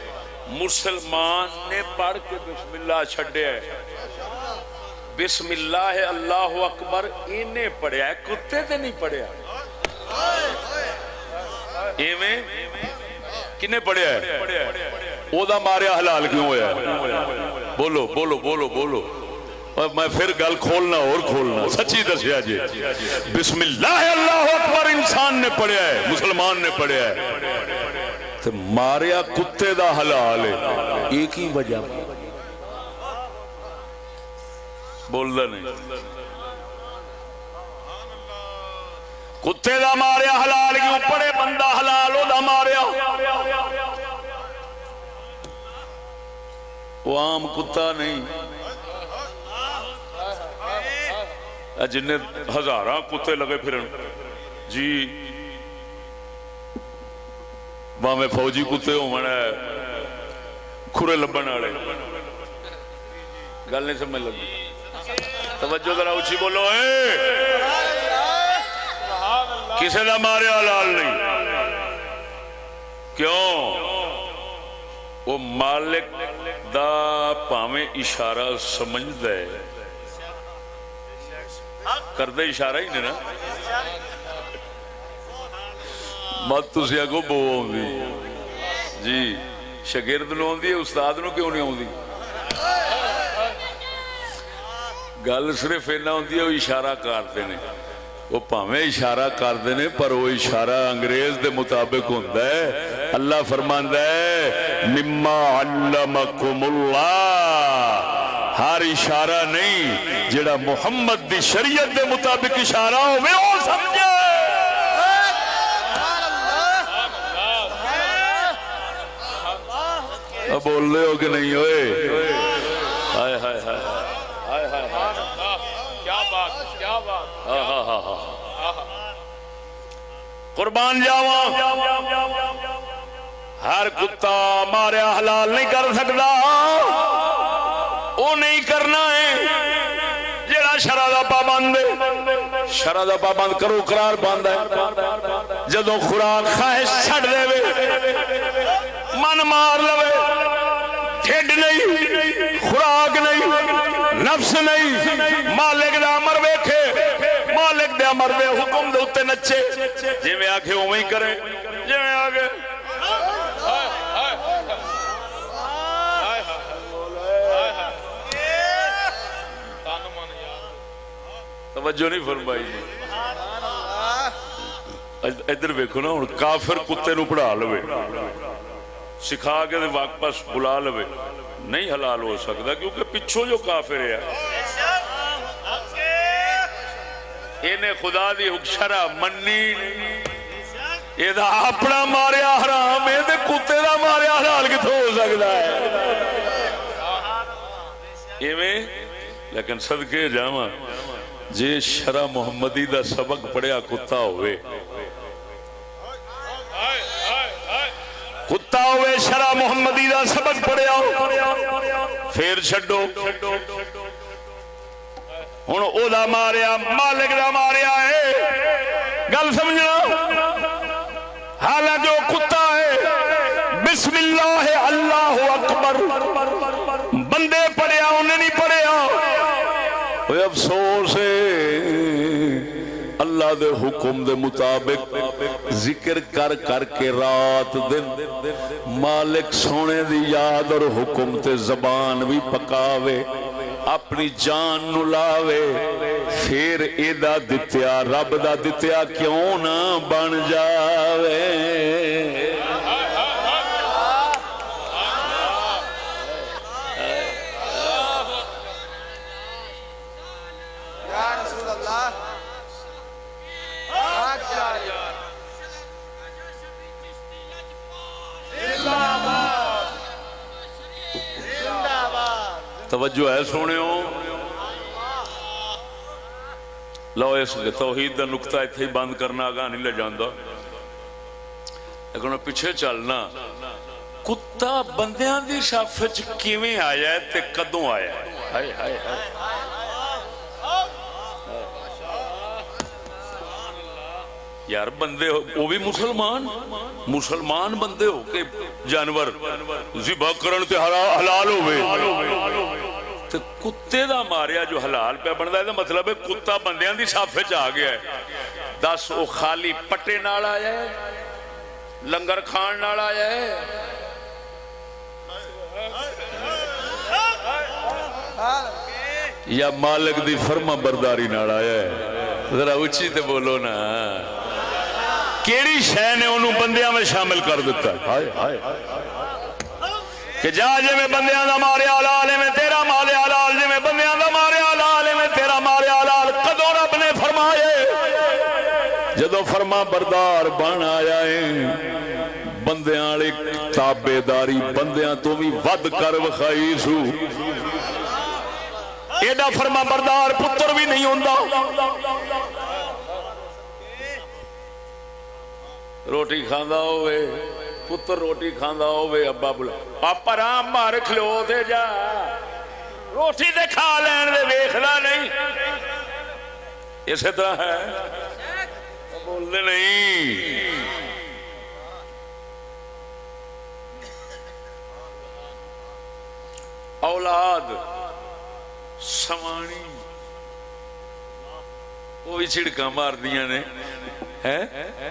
مسلمان نے پڑھ کے بسم اللہ چھڑے ہے بسم اللہ اللہ اکبر انہیں پڑھیا ہے، کتے تے نہیں پڑھیا. ایویں کنے پڑھیا ہے؟ او دا ماریا حلال کیوں ہویا ہے؟ بولو بولو بولو بولو. اور میں پھر گل کھولنا اور کھولنا، سچی دسیا جی. بسم اللہ اللہ اکبر انسان نے پڑھیا ہے، مسلمان نے پڑھیا ہے، تو ماریا کتے دا حلال ہے. ایک ہی وجہ بولدا نہیں. کتے دا ماریا حلال کیوں؟ پڑے بندہ حلال ہو دا ماریا. وہ عام کتا نہیں، جن ہزاراں کتے لگے پھرن جی، باویں فوجی کتے ہون کھرے لبن والے. گل نہیں سمجھ لگی؟ توجہ ذرا اچھی بولو. کسے دا ماریا حلال نہیں. کیوں؟ وہ مالک دا پاویں اشارہ سمجھدا ہے، کردے اشارہ ہی نہیں نا. مت تسی اگوں بو آوندی جی، شاگرد نوں آوندی ہے، استاد نوں کیوں نہیں آوندی؟ گل صرف اینا ہوندی ہے وہ اشارہ کرتے ہیں، وہ پاویں اشارہ کرتے ہیں پر وہ اشارہ انگریز دے مطابق ہوندا ہے. اللہ فرماندا ہے مما علمکم اللہ، ہر اشارہ نہیں جڑا محمد دی شریعت دے مطابق اشارہ ہوئے وہ سمجھے. اب بول رہے ہو کہ نہیں ہوئے؟ ہائے ہائے ہائے کیا بات کیا بات. قربان جاواں، ہر کتا ماریا حلال نہیں کر سکتا. وہ نہیں کرنا ہے جڑا شرع دا پابند ہے. شرع دا پابند کرو قرار پاندا ہے. جدوں خوراک خواہش چھڈ دے، من مار لوے، ٹھڈ نہیں، خوراک نہیں، نفس نہیں، مالک دا امر ویکھے، مالک دے امر دے حکم دے اوتے نچے، جویں آکھے اوویں ہی کرے، جویں آکھے. توجہ نہیں فرمائی جی. ادھر ویکھو نا، ہن کافر کتے نو پڑھا لوے، سکھا کے واپس بلا لوے، نہیں حلال ہو سکتا، کیونکہ پچھو جو کافر ہے انہیں خدا دی شرع منی. یہ اپنا ماریا حرام ہے، کتے دا ماریا حلال کتوں ہو سکتا ہے؟ ایویں. لیکن صدقے جاواں جے شرع محمدی دا سبق پڑھیا کتا ہوئے، کتا ہوئے شرع محمدی دا سبق پڑھیا پھر چھڈو. ہن او دا ماریا مالک دا ماریا ہے، گل سمجھنا. حالانکہ وہ کتا ہے، بسم اللہ اللہ اکبر بندے پڑھیا انہیں نہیں پڑھیا. افسوس ہے اللہ دے حکم دے مطابق ذکر کر کر کے رات دن مالک سونے دی یاد اور حکم تے زبان بھی پکاوے، اپنی جان نو لاوے، پھر ایدہ دتیا رب دا دتیا کیوں نہ بن جاوے. توجہ ہے سونے ہو. لو اس توحید دا نقطہ اتھے ہی بند کرنا، آگاہ نہیں لے جاندہ. لیکن پیچھے چلنا، کتا بندیاں دی شافچ کیویں آیا ہے تے کدوں آیا ہے؟ ہائے ہائے ہائے. یار بندے وہ بھی مسلمان بندے ہو کہ جانور ذبح کرن تے حلال ہوئے، تے کتے دا ماریا جو حلال پہ بنتا ہے مطلب ہے کتا بندیاں دی صف وچ آ گیا ہے. دس وہ خالی پٹے نال آیا ہے لنگر کھان نال آیا ہے یا مالک دی فرما برداری نال آیا ہے؟ ذرا اچھی تے بولو نا. کیڑی شے نے انہوں بندیاں میں شامل کر دیتا ہے کہ جا جے میں بندیاں دا مارے حلال ہے میں تیرا مال حلال جے میں بندیاں دا مارے حلال ہے میں تیرا مال حلال. کدوں رب نے فرمائے جدو فرما بردار بن آیا ہے بندیاں والی تابے داری بندیاں تو بھی ود کر وکھائی سو. ایڈا فرما بردار پتر بھی نہیں ہوندا. روٹی کھاندا ہوئے پتر روٹی کھاندا ہوئے ابا بولا پاپا رام مار کھلو تے جا روٹی تے کھا لین دے ویکھدا نہیں. اسی طرح ہے بول دے نہیں. اولاد سوانی وہ بھی چھڑکاں مار دیاں نے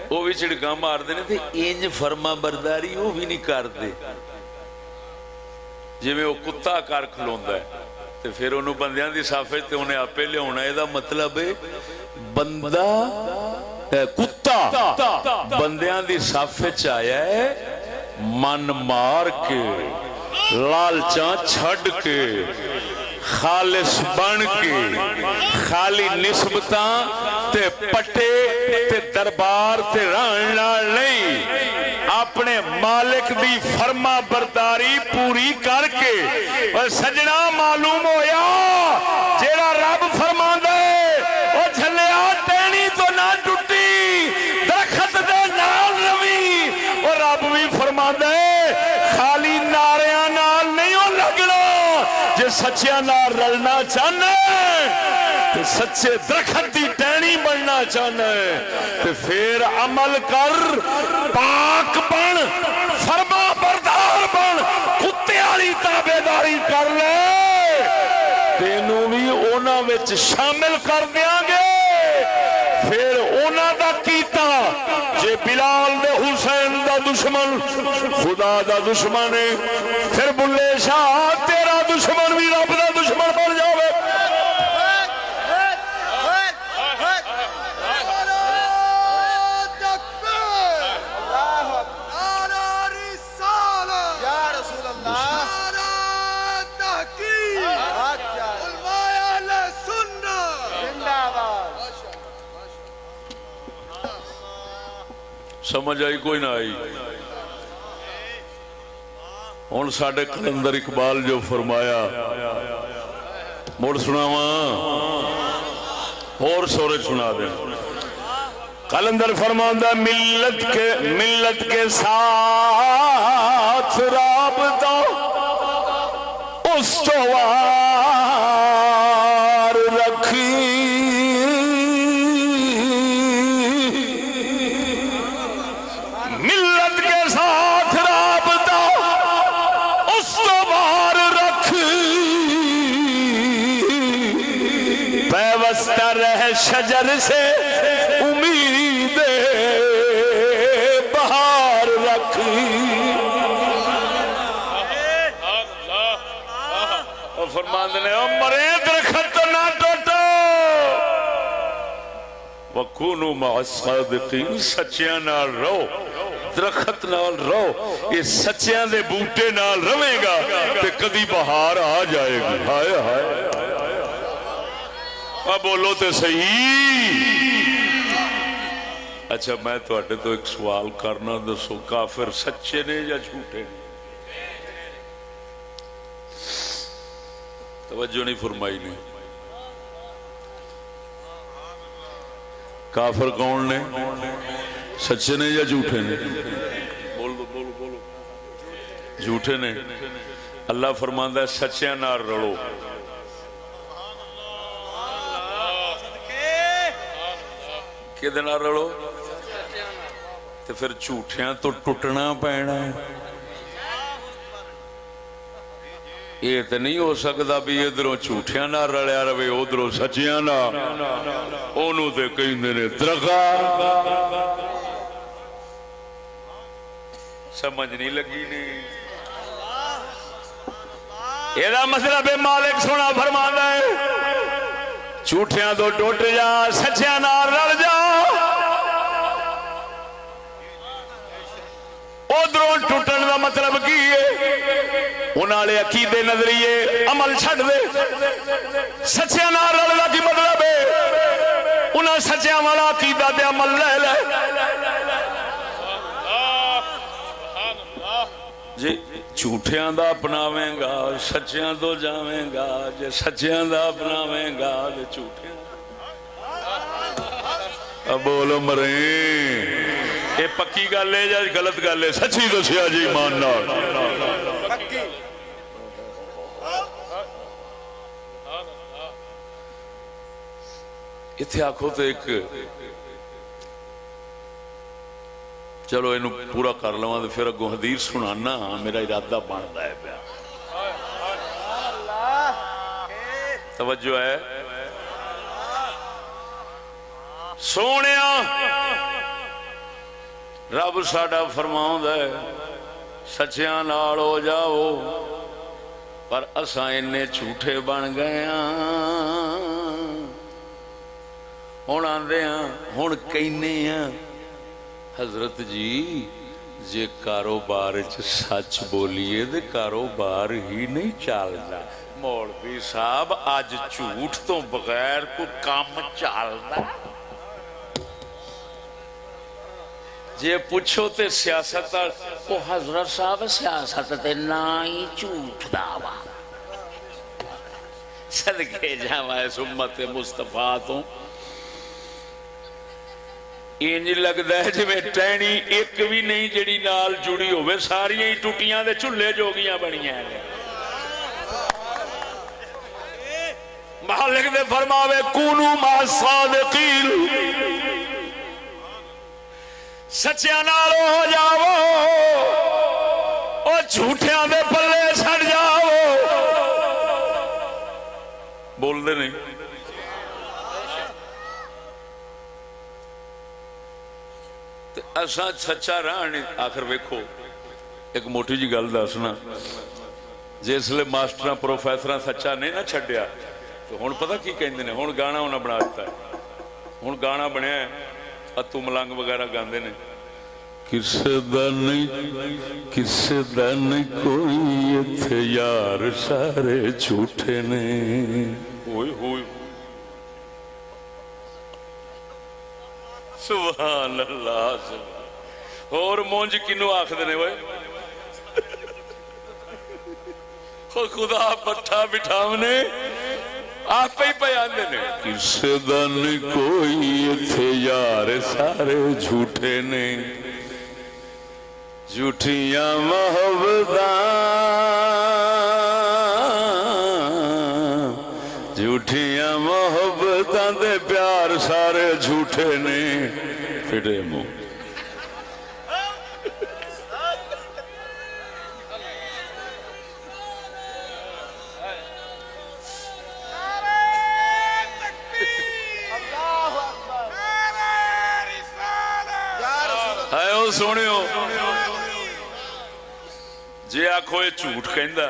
وہ بھی چھڑکاں مار دے تے انج فرما برداری وہ بھی نہیں کرتے جی میں وہ کتا کر کھلوندا ہے تے پھر انہوں بندیاں دی صف وچ تے انہیں آپے لیا ہے دا مطلب ہے بندہ کتا بندیاں دی صف وچ آیا ہے من مار کے لالچاں چھڈ کے خالص بن کے خالی نسبتاں تے پٹے تے دربار تے رہن نال نہیں اپنے مالک دی فرما برداری پوری کر کے. اور سجنا معلوم ہویا جیڑا رب فرماندا ہے او جھلیا ٹہنی تو نہ ٹٹی درخت دے نال روی. اور رب بھی فرماندا ہے خالی ناریاں نال نہیں او لگنا جے سچیاں نال رلنا چاہنا تو سچے درخت دی ٹہنی بننا چاہنا تو پھر عمل کر پاک بن فرما بردار بن کتے والی تابعداری کر لے تینوں بھی انہاں وچ شامل کر دیاں گے. پھر انہاں دا کیتا جے بلال دے حسین دا دشمن خدا دا دشمن ہے پھر بلے شاہ تیرا دشمن بھی رب دا دشمن بن جاوے. سمجھ آئی کوئی نہ آئی. ہن ساڈے کلندر اقبال جو فرمایا مڑ سناواں اور سورے سنا دیں. کلندر فرماتا ملت کے ساتھ رابطہ استوار رکھی شجر سے امید بہار رکھی. فرماندے نے مرے درخت نہ ٹوٹو وکونوا مع الصادقین سچیاں نال رہو درخت نال رہو. یہ سچیاں دے بوٹے نال رہے گا تے کدی بہار آ جائے گی. ہائے ہائے بولو تے صحیح. اچھا میں تو ایک سوال کرنا دسو کافر سچے نے یا جھوٹے نے؟ توجہ نہیں فرمائی نے. کافر کون نے؟ سچے نے یا جھوٹے نے؟ بولو جھوٹے نے. اللہ فرماندا ہے سچیاں نال رلو. کدے نال رلو تے پھر جھوٹیاں تو ٹوٹنا پینا. یہ تو نہیں ہو سکتا بھی ادھروں جھوٹیاں نہ رلیا رہے ادھروں سچیاں نہ انہوں تے کہندے نے درگاہ سمجھ نہیں لگی نہیں یہ مطلب مالک سونا فرماتا ہے جھوٹیاں تو ٹوٹ جا سچیاں نال رل جا ادھروں ٹوٹن کا مطلب کی ہے انہوں عقیدے نظریے عمل چھڈ دے سچیاں نال رل دا کی مطلب ہے انہاں سچیاں والا عقیدہ تے عمل لے لے جی جھوٹیاں دا اپناویں گا سچیاں تو جاویں گا جے سچیاں دا اپناویں گا تے جھوٹیاں اب بولو مرے یہ پکی گل ہے یا غلط گل ہے سچی دسیا جی ایمان نال اتنے آخو تو ایک چلو یہ پورا کر لوا تو پھر اگوں حدیث سنانا میرا ارادہ بنتا ہے پیا توجہ ہے سونیا رب ساڈا فرماؤں ہے سچیاں نال ہو جاؤ پر اساں انے جھوٹے بن گئے ہوں آدھے ہوں کہنے حضرت جی جے کاروبار سچ بولیے تو کاروبار ہی نہیں چلتا مولوی صاحب اج جھوٹ تو بغیر کوئی کام چلتا جے پوچھو تے سیاست وہ حضرت صاحب سیاست تے نہ ہی جھوٹ دا وا صدقے جاواں اس امت مصطفیٰ تو انج لگدا ہے جویں ٹہنی ایک بھی نہیں جڑی نال جڑی ہوے ساریاں ہی ٹوٹیاں دے چولہے جوگیاں بنیاں ہیں مالک دے فرماوے کونوا مع الصادقین سچیاں نال ہو جاؤ او جھوٹیاں دے پلے چھڑ جاؤ بول دے نہیں اساں سچا رہنے آخر ویکھو ایک موٹی جی گل دسنا جسلے ماسٹر پروفیسر سچا نہیں نہ چھڈیا تو ہن پتہ کی کہندے نے ہن گانا انہاں بنا دتا ہے ہن گانا بنیا ہے اتو ملنگ وغیرہ گاندے نے کسے دا نہیں کوئی ایتھے یار سارے جھوٹے نے ہوئے ہوئے سبحان اللہ اور مونج کنو آخدے نے وہ خدا پٹھا بٹھاونے آپ ہی پہ آندے نے کسے دا نہیں کوئی ایتھے یار سارے جھوٹے نے جھوٹیاں محبتاں جھوٹیاں محبتاں دے پیار سارے جھوٹے نے پھٹے منہ سونیو جے آکھو یہ جھوٹ کہندا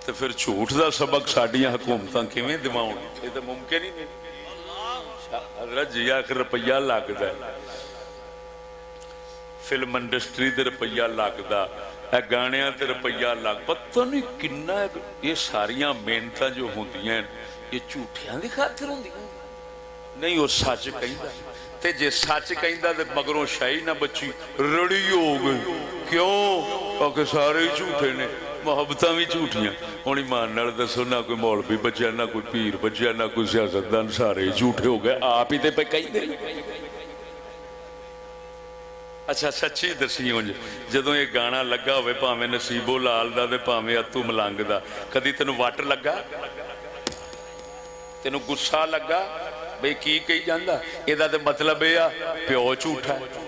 تو پھر جھوٹ دا سبق ساڈیاں حکومتاں کیویں دواؤں یہ تو ممکن ہی نہیں حضرت جی آخر روپیہ لگدا ہے فلم انڈسٹری تے روپیہ لگدا اے گانیاں تے روپیہ لگ پتہ نہیں کنا یہ ساریاں محنتاں جو ہوندیاں یہ جھوٹیاں دی خاطر ہوندیاں نہیں وہ سچ کہندا تے جے سچ کہندا تے مگروں شاہی نہ بچی رڑی ہو گئی کیوں کیونکہ سارے جھوٹے نے محبتاں بھی جھوٹیاں ہن ایمان نال دسو نہ کوئی مولوی بچیا نہ کوئی پیر بچیا نہ کوئی سیاستدان سارے جھوٹے ہو گئے آپ ہی تے پہ کہندے اچھا سچی دسی ہوں جدوں یہ گانا لگا ہوئے پاویں نصیبو لال دا تے پاویں اتو ملنگ دا کدی تینوں وٹ لگا تینوں غصہ لگا بھئی کی کہی جاندا یہ مطلب یہ پیو جھوٹا ہے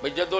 بھئی جدو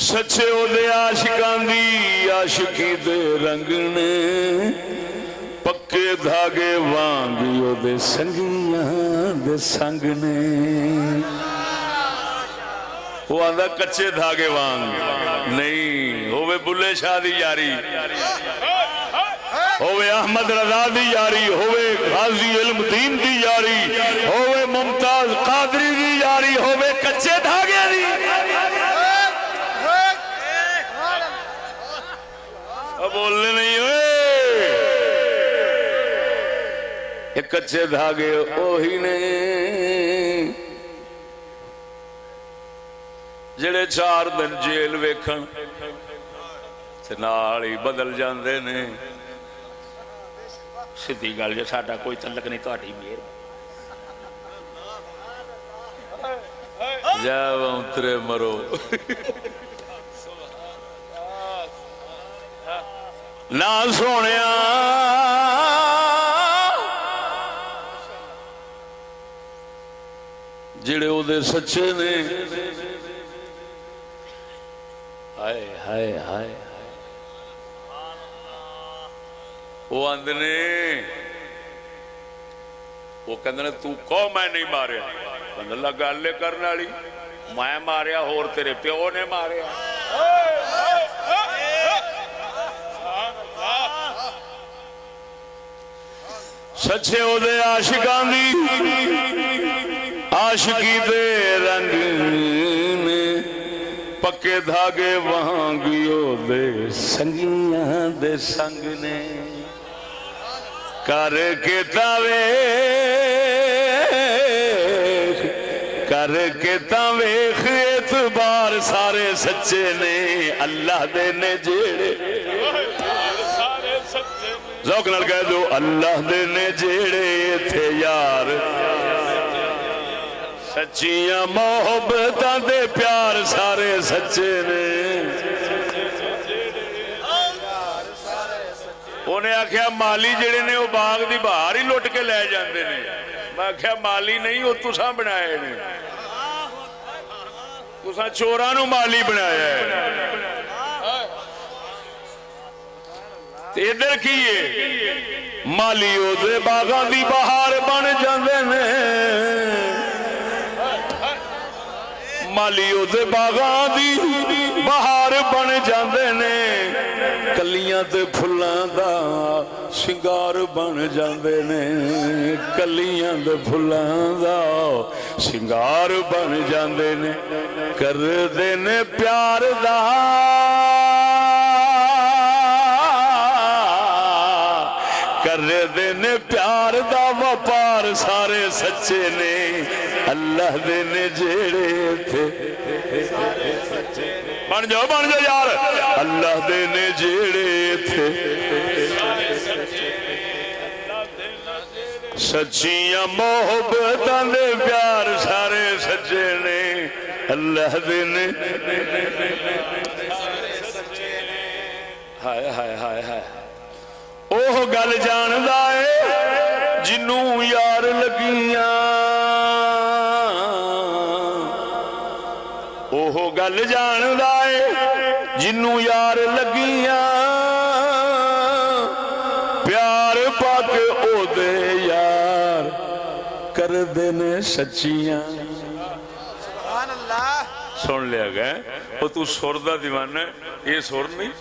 سچے او دے عاشقاں دی عاشقی دے رنگ نے پکے دھاگے وانگ او دے سنگیاں دے سنگ نے وہ آندہ کچے دھاگے وانگ نہیں ہوئے بلے شاہ دی یاری ہوئے احمد رضا دی یاری ہوئے غازی علم دین دی یاری ہوئے ممتاز قادری دی یاری ہوئے کچے دھاگے دی اب بولنے نہیں ہوئے ایک کچے دھاگے اوہی نے جڑے 4 دن جیل ویکھن تے نال ہی بدل جاندے نے سیدھی گل جو ساڈا کوئی تعلق نہیں تہاڈی مہر جا اترے مرو نہ سونیا جڑے او دے سچے نے ہائے ہائے ہائے وہ آندنے وہ کہندنے تو کو میں نہیں ماریا کہندنے اللہ گالے کرنے والی میں ماریا اور تیرے پیو نے ماریا سچے او دے عاشقاں دی عاشقی دے رنگ نے پکے دھاگے وہاں گیو دے سنگیاں دے سنگ نے کر کے تاویخ اعتبار سارے سچے نے اللہ دے نے جیڑے ذوق نال کہہ دو اللہ دے نے جیڑے تھے یار سچیاں محبتاں دے پیار سارے سچے نے انہیں آکھیا مالی جڑے نے وہ باغ دی باہر ہی لٹ کے لے جاندے نے میں آکھیا مالی نہیں وہ تساں بنائے نے تساں چوراں نو مالی بنایا ہے تے ادھر کیے مالی او دے باغاں دی بہار بن جاندے نے مالی او دے باغاں دی بہار بن جاندے نے کلیاں تے پھلاں دا شنگار بن جاندے نے کلیاں تے پھلاں دا شنگار بن جاندے نے کر دے نے پیار دا کر دے نے پیار دا وپار سارے سچے نے اللہ دے نے جیڑے تھے بن جاؤ یار اللہ دے نے جیڑے تھے سچیاں محبتاں دے پیار سارے سچے نے اللہ دے نے ہائے ہائے ہائے ہائے اوہ گل جاندا ہے جنوں یار لگیاں اوہ گل جاندا ہے جنوں یار لگیاں پیار پا کے او دے یار کر دے نے سچیاں سبحان اللہ سن لیا گیا وہ تو سر دا دیوانہ ہے یہ سر نہیں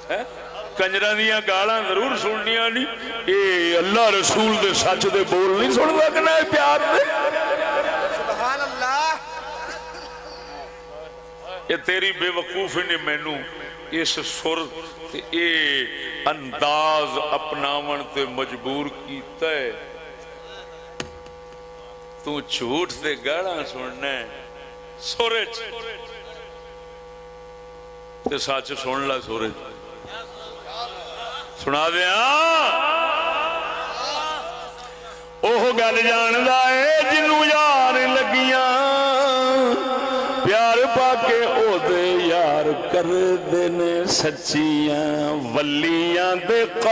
ہے کنجرہ دیا گالاں ضرور سننیاں نہیں اے اللہ رسول دے سچ دے بول نہیں سن سکنا ہے پیار دے سبحان اللہ یہ تیری بے وقوفی نے مینوں اس سر اے انداز اپناون تے مجبور کیتا ہے تو جھوٹ تے گالاں سننا ہے سورج تے سچ سن لا سورج سنا دیا اوہ گل جاندا ہے جنوں یار لگیاں پیار پا کے او دے یار کر دے نے سچیاں ولیاں دے قول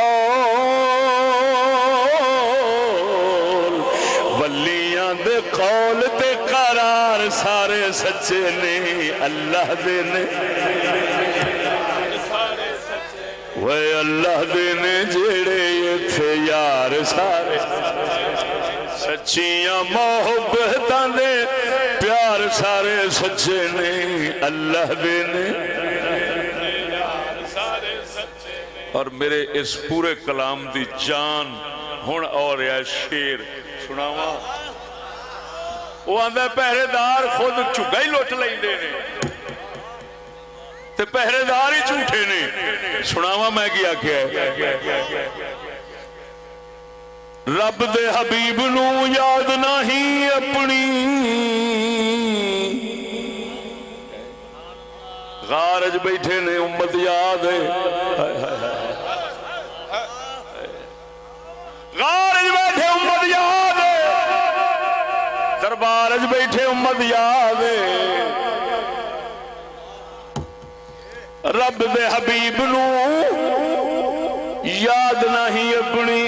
ولیاں سونیاں دے قول تے قرار سارے سچے نے اللہ دے نے وے اللہ دے نے جڑے ایتھے یار سارے سچیاں محبتاں دے پیار سارے سچے نے اللہ دے نے اور میرے اس پورے کلام دی جان ہن اور ہے شیر سناواں وہ آندا پہرے دار خود چگا ہی لٹ لیندے نے تے پہرے دار ہی جھوٹے نے سناواں میں کیا ہے رب دے حبیب نو یاد نہیں اپنی غارج بیٹھے نے امت یاد ہے غارج بیٹھے امت یاد ہے دربارج بیٹھے امت یاد ہے رب دے حبیب نو یاد نہیں اپنی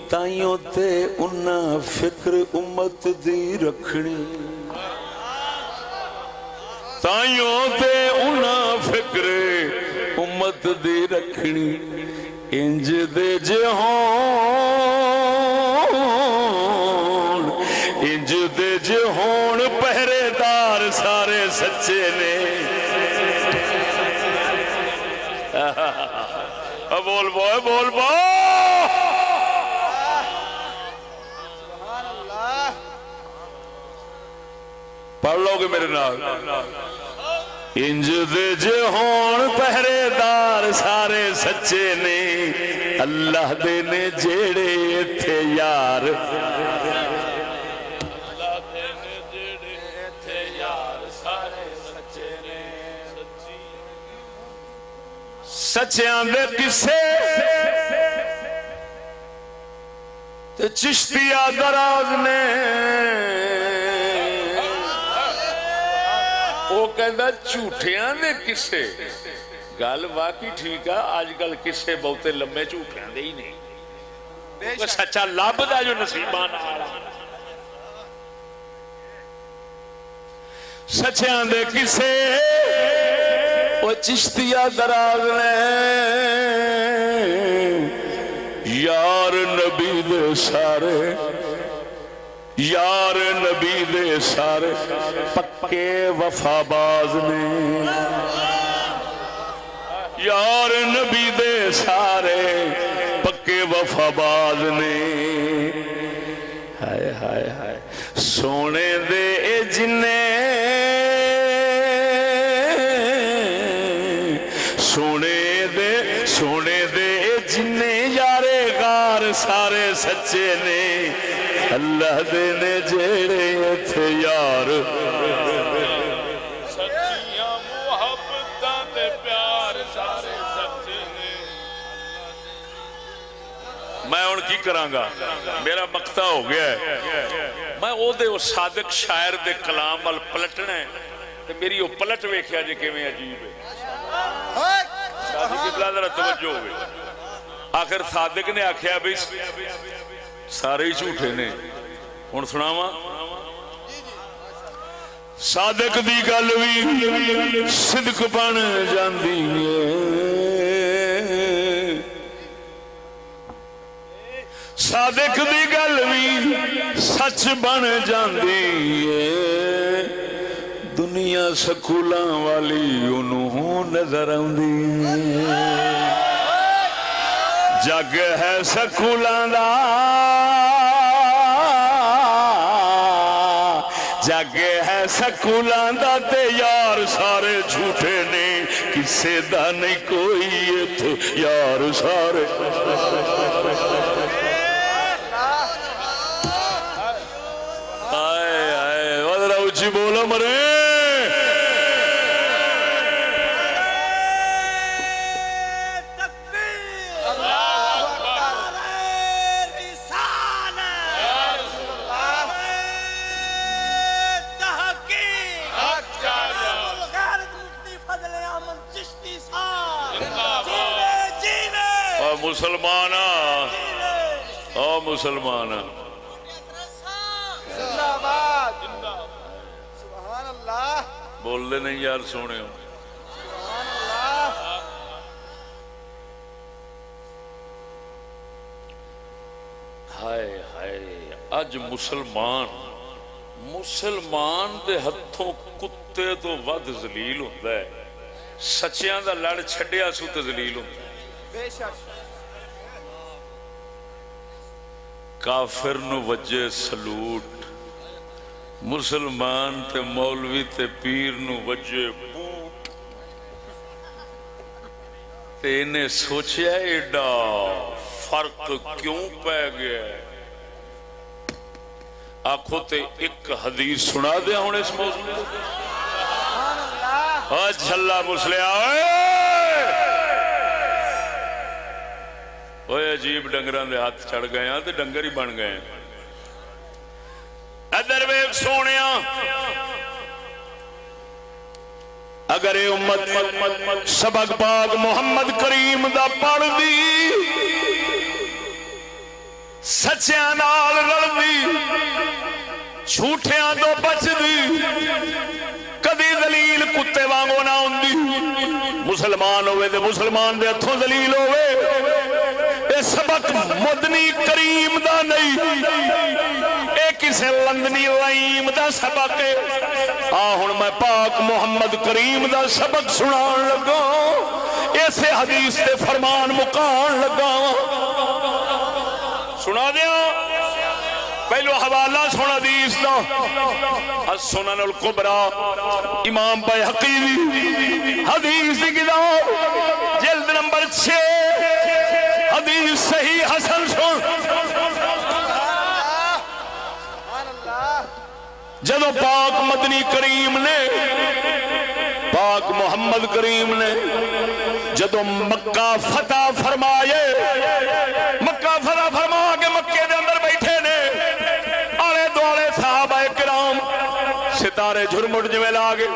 تائیوں تے انہا فکر امت دی رکھنی تائیوں تے انہا فکر امت دی رکھنی انج دے جہون انج دے جہون پہرے دار سارے سچے نے بول بول بول بول پڑھ لو گے میرے نال انج دے جہون پہرے دار سارے سچے نے اللہ دے نے جیڑے ایتھے یار سچیاں دے کسے تے چشتیہ دراز نے وہ کہندا جھوٹیاں دے کسے گل واقعی ٹھیک ہے آج کل کسے بہتے لمبے جھوٹیاں دے ہی نہیں سچا لبدا جو نصیباں نال سچیاں دے کسے وہ چشتیہ دراز نے یار نبی دے سارے یار نبی دے سارے پکے وفا باز نے یار نبی دے سارے پکے وفا باز نے ہائے ہائے ہائے سونے دے جنے سونے دے جنے یارے غار سارے سچے نے اللہ دے نے جیڑے ایتھے یار سچیاں محبتاں تے پیار سارے سچے نے میں ہن کی کراں گا میرا مقطع ہو گیا ہے میں او دے او صادق شاعر دے کلام ول پلٹنا ہے تے میری او پلٹ ویکھیا جے کیویں عجیب ہے صادق ابلا ذرا توجہ ہوئے آخر صادق نے آکھیا بھی سارے ہی جھوٹے نے ہن سناواں صادق دی گل وی صدق بن جاندی ہے صادق دی گل وی سچ بن جاندی ہے دنیا سکولاں والی انہوں نظر آندی ہے جگ ہے سکولاں دا جگ ہے سکولاں دا تے یار سارے جھوٹے نے کسے دا نہیں کوئی ایتھے یار سارے آئے آئے ودرہ اچھی بولا مرے مسلمان مسلمان زندہ باد سبحان اللہ بول دے نہیں یار سونے سبحان اللہ ہائے ہائے اج مسلمان دے ہتھوں کتے تو ود ذلیل ہوندا ہے سچیاں دا لڑ چھڈیا سو تے ذلیل ہوندا ہے بے شک کافر نو وجے سلوٹ مسلمان تے مولوی تے پیر نو وجے بوٹ تے انہیں سوچیا ایڈا فرق کیوں پہ گیا ہے آنکھوں تے ایک حدیث سنا دیا ہوں اس موضوع میں سبحان اللہ جھلا مسلیا اوے عجیب ڈنگران دے ہاتھ چڑھ گئے ہیں تے ڈنگر ہی بن گئے ہیں ادھر ویک سونیا اگر اے امت سبق پاک محمد کریم دا پڑھ دی سچیاں نال رل دی جھوٹیاں تو بچ دی کدی ذلیل کتے وانگو نہ ہوندی مسلمان ہوئے دے مسلمان دے ہتھوں ذلیل ہوئے اے سبق مدنی کریم دا نہیں اے کسے لندنی لائیم دا سبق ہے ہن میں پاک محمد کریم دا سبق سنان لگا ایسے حدیث تے فرمان مکان لگا سنا دیا پہلو حوالہ سنا حدیث دا السنن الکبریٰ امام بیہقی حدیث دی کتاب جلد نمبر 6 حدیث صحیح حسن سن جدو پاک مدنی کریم نے پاک محمد کریم نے جدو مکہ فتح فرمائے مکہ فتح فرما کے مکے دے اندر بیٹھے نے آلے دوالے صحابہ کرام ستارے جھرمٹ جویں لاگے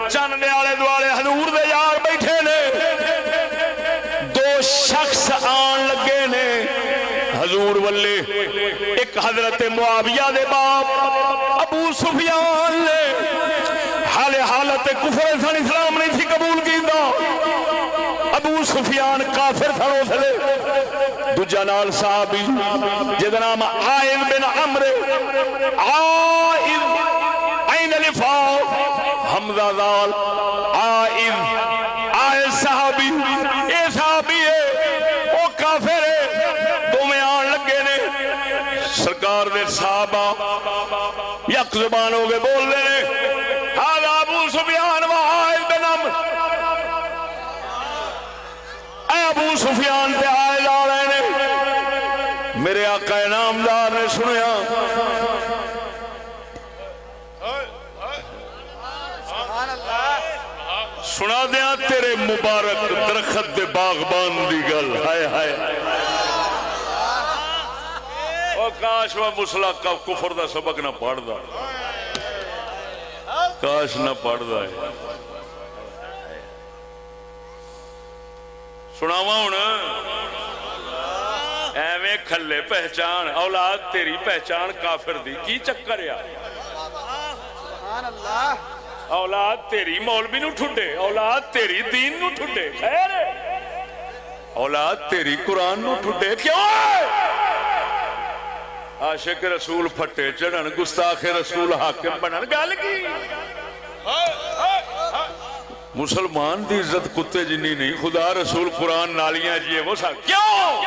چند دے آلے دوالے حضور دے یار بیٹھے نے دو شخص آن لگے نے حضور والے ایک حضرت معاویہ دے باپ ابو سفیان نے حالت کفر سن اسلام نہیں تھی قبول کیتا ابو سفیان کافر تھا اسلے دوجا نال صحابی جدا نام عائذ بن عمرو عائذ عین الفاء حمزہ ذال عائذ صحابی اے صحابی ہے او کافر ہے دو میں آن لگے نے سرکار دے صحابہ یک زبان ہو گئے بول رہے نے حالا ابو سفیان و عائذ بن عمرو اے ابو سفیان تے عائذ آ رہے نے میرے آقا نامدار نے سنیا سبحان اللہ سنا دیا تیرے مبارک درخت دے باغبان دی گل ہائے ہائے اور کاش وہ مسلح کا کفر دا سبق نہ پڑھ دا کاش نہ پڑھ دا ہے سناواں ہن ایویں کھلے پہچان اولاد تیری پہچان کافر دی کی چکر یا سبحان اللہ اولاد تیری مولوی نو ٹھڈے اولاد تیری دین نو ٹھڈے خیر ہے اولاد تیری قرآن نو ٹھڈے کیوں ہے عاشق رسول پھٹے چڑھن گستاخ رسول حاکم بنن گل کی مسلمان دی عزت کتے جنی نہیں خدا رسول قرآن نالیاں جیے وہ سا کیوں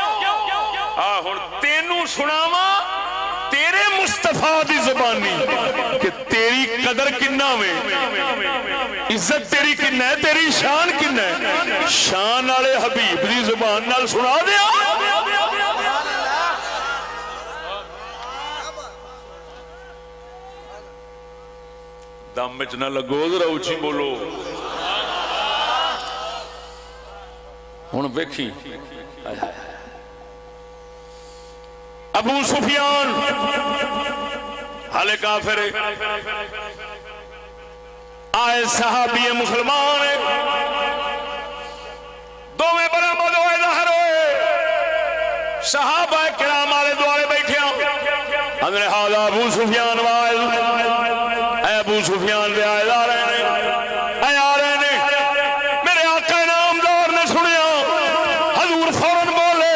ہن تینوں سناواں تیرے مصطفیٰ دی زبانی کہ تیری قدر کنہ میں عزت تیری کنہ ہے تیری شان کنہ ہے شان والے حبیب دی زبان نال سنا دیا دم وچ نہ لگو ذرا اونچی بولو ہن ویکھی ابو سفیان حالے کافر آئے صحابی مسلمان دو میں برآمد ہوئے ظاہر ہوئے صحابہ کرام والے دوارے بیٹھے حضرت ہاضا ابو سفیان وائل اے ابو سفیان دے آئے آ رہے نے اے آ رہے نے میرے آقا نامدار نے سنیا حضور فوراً بولے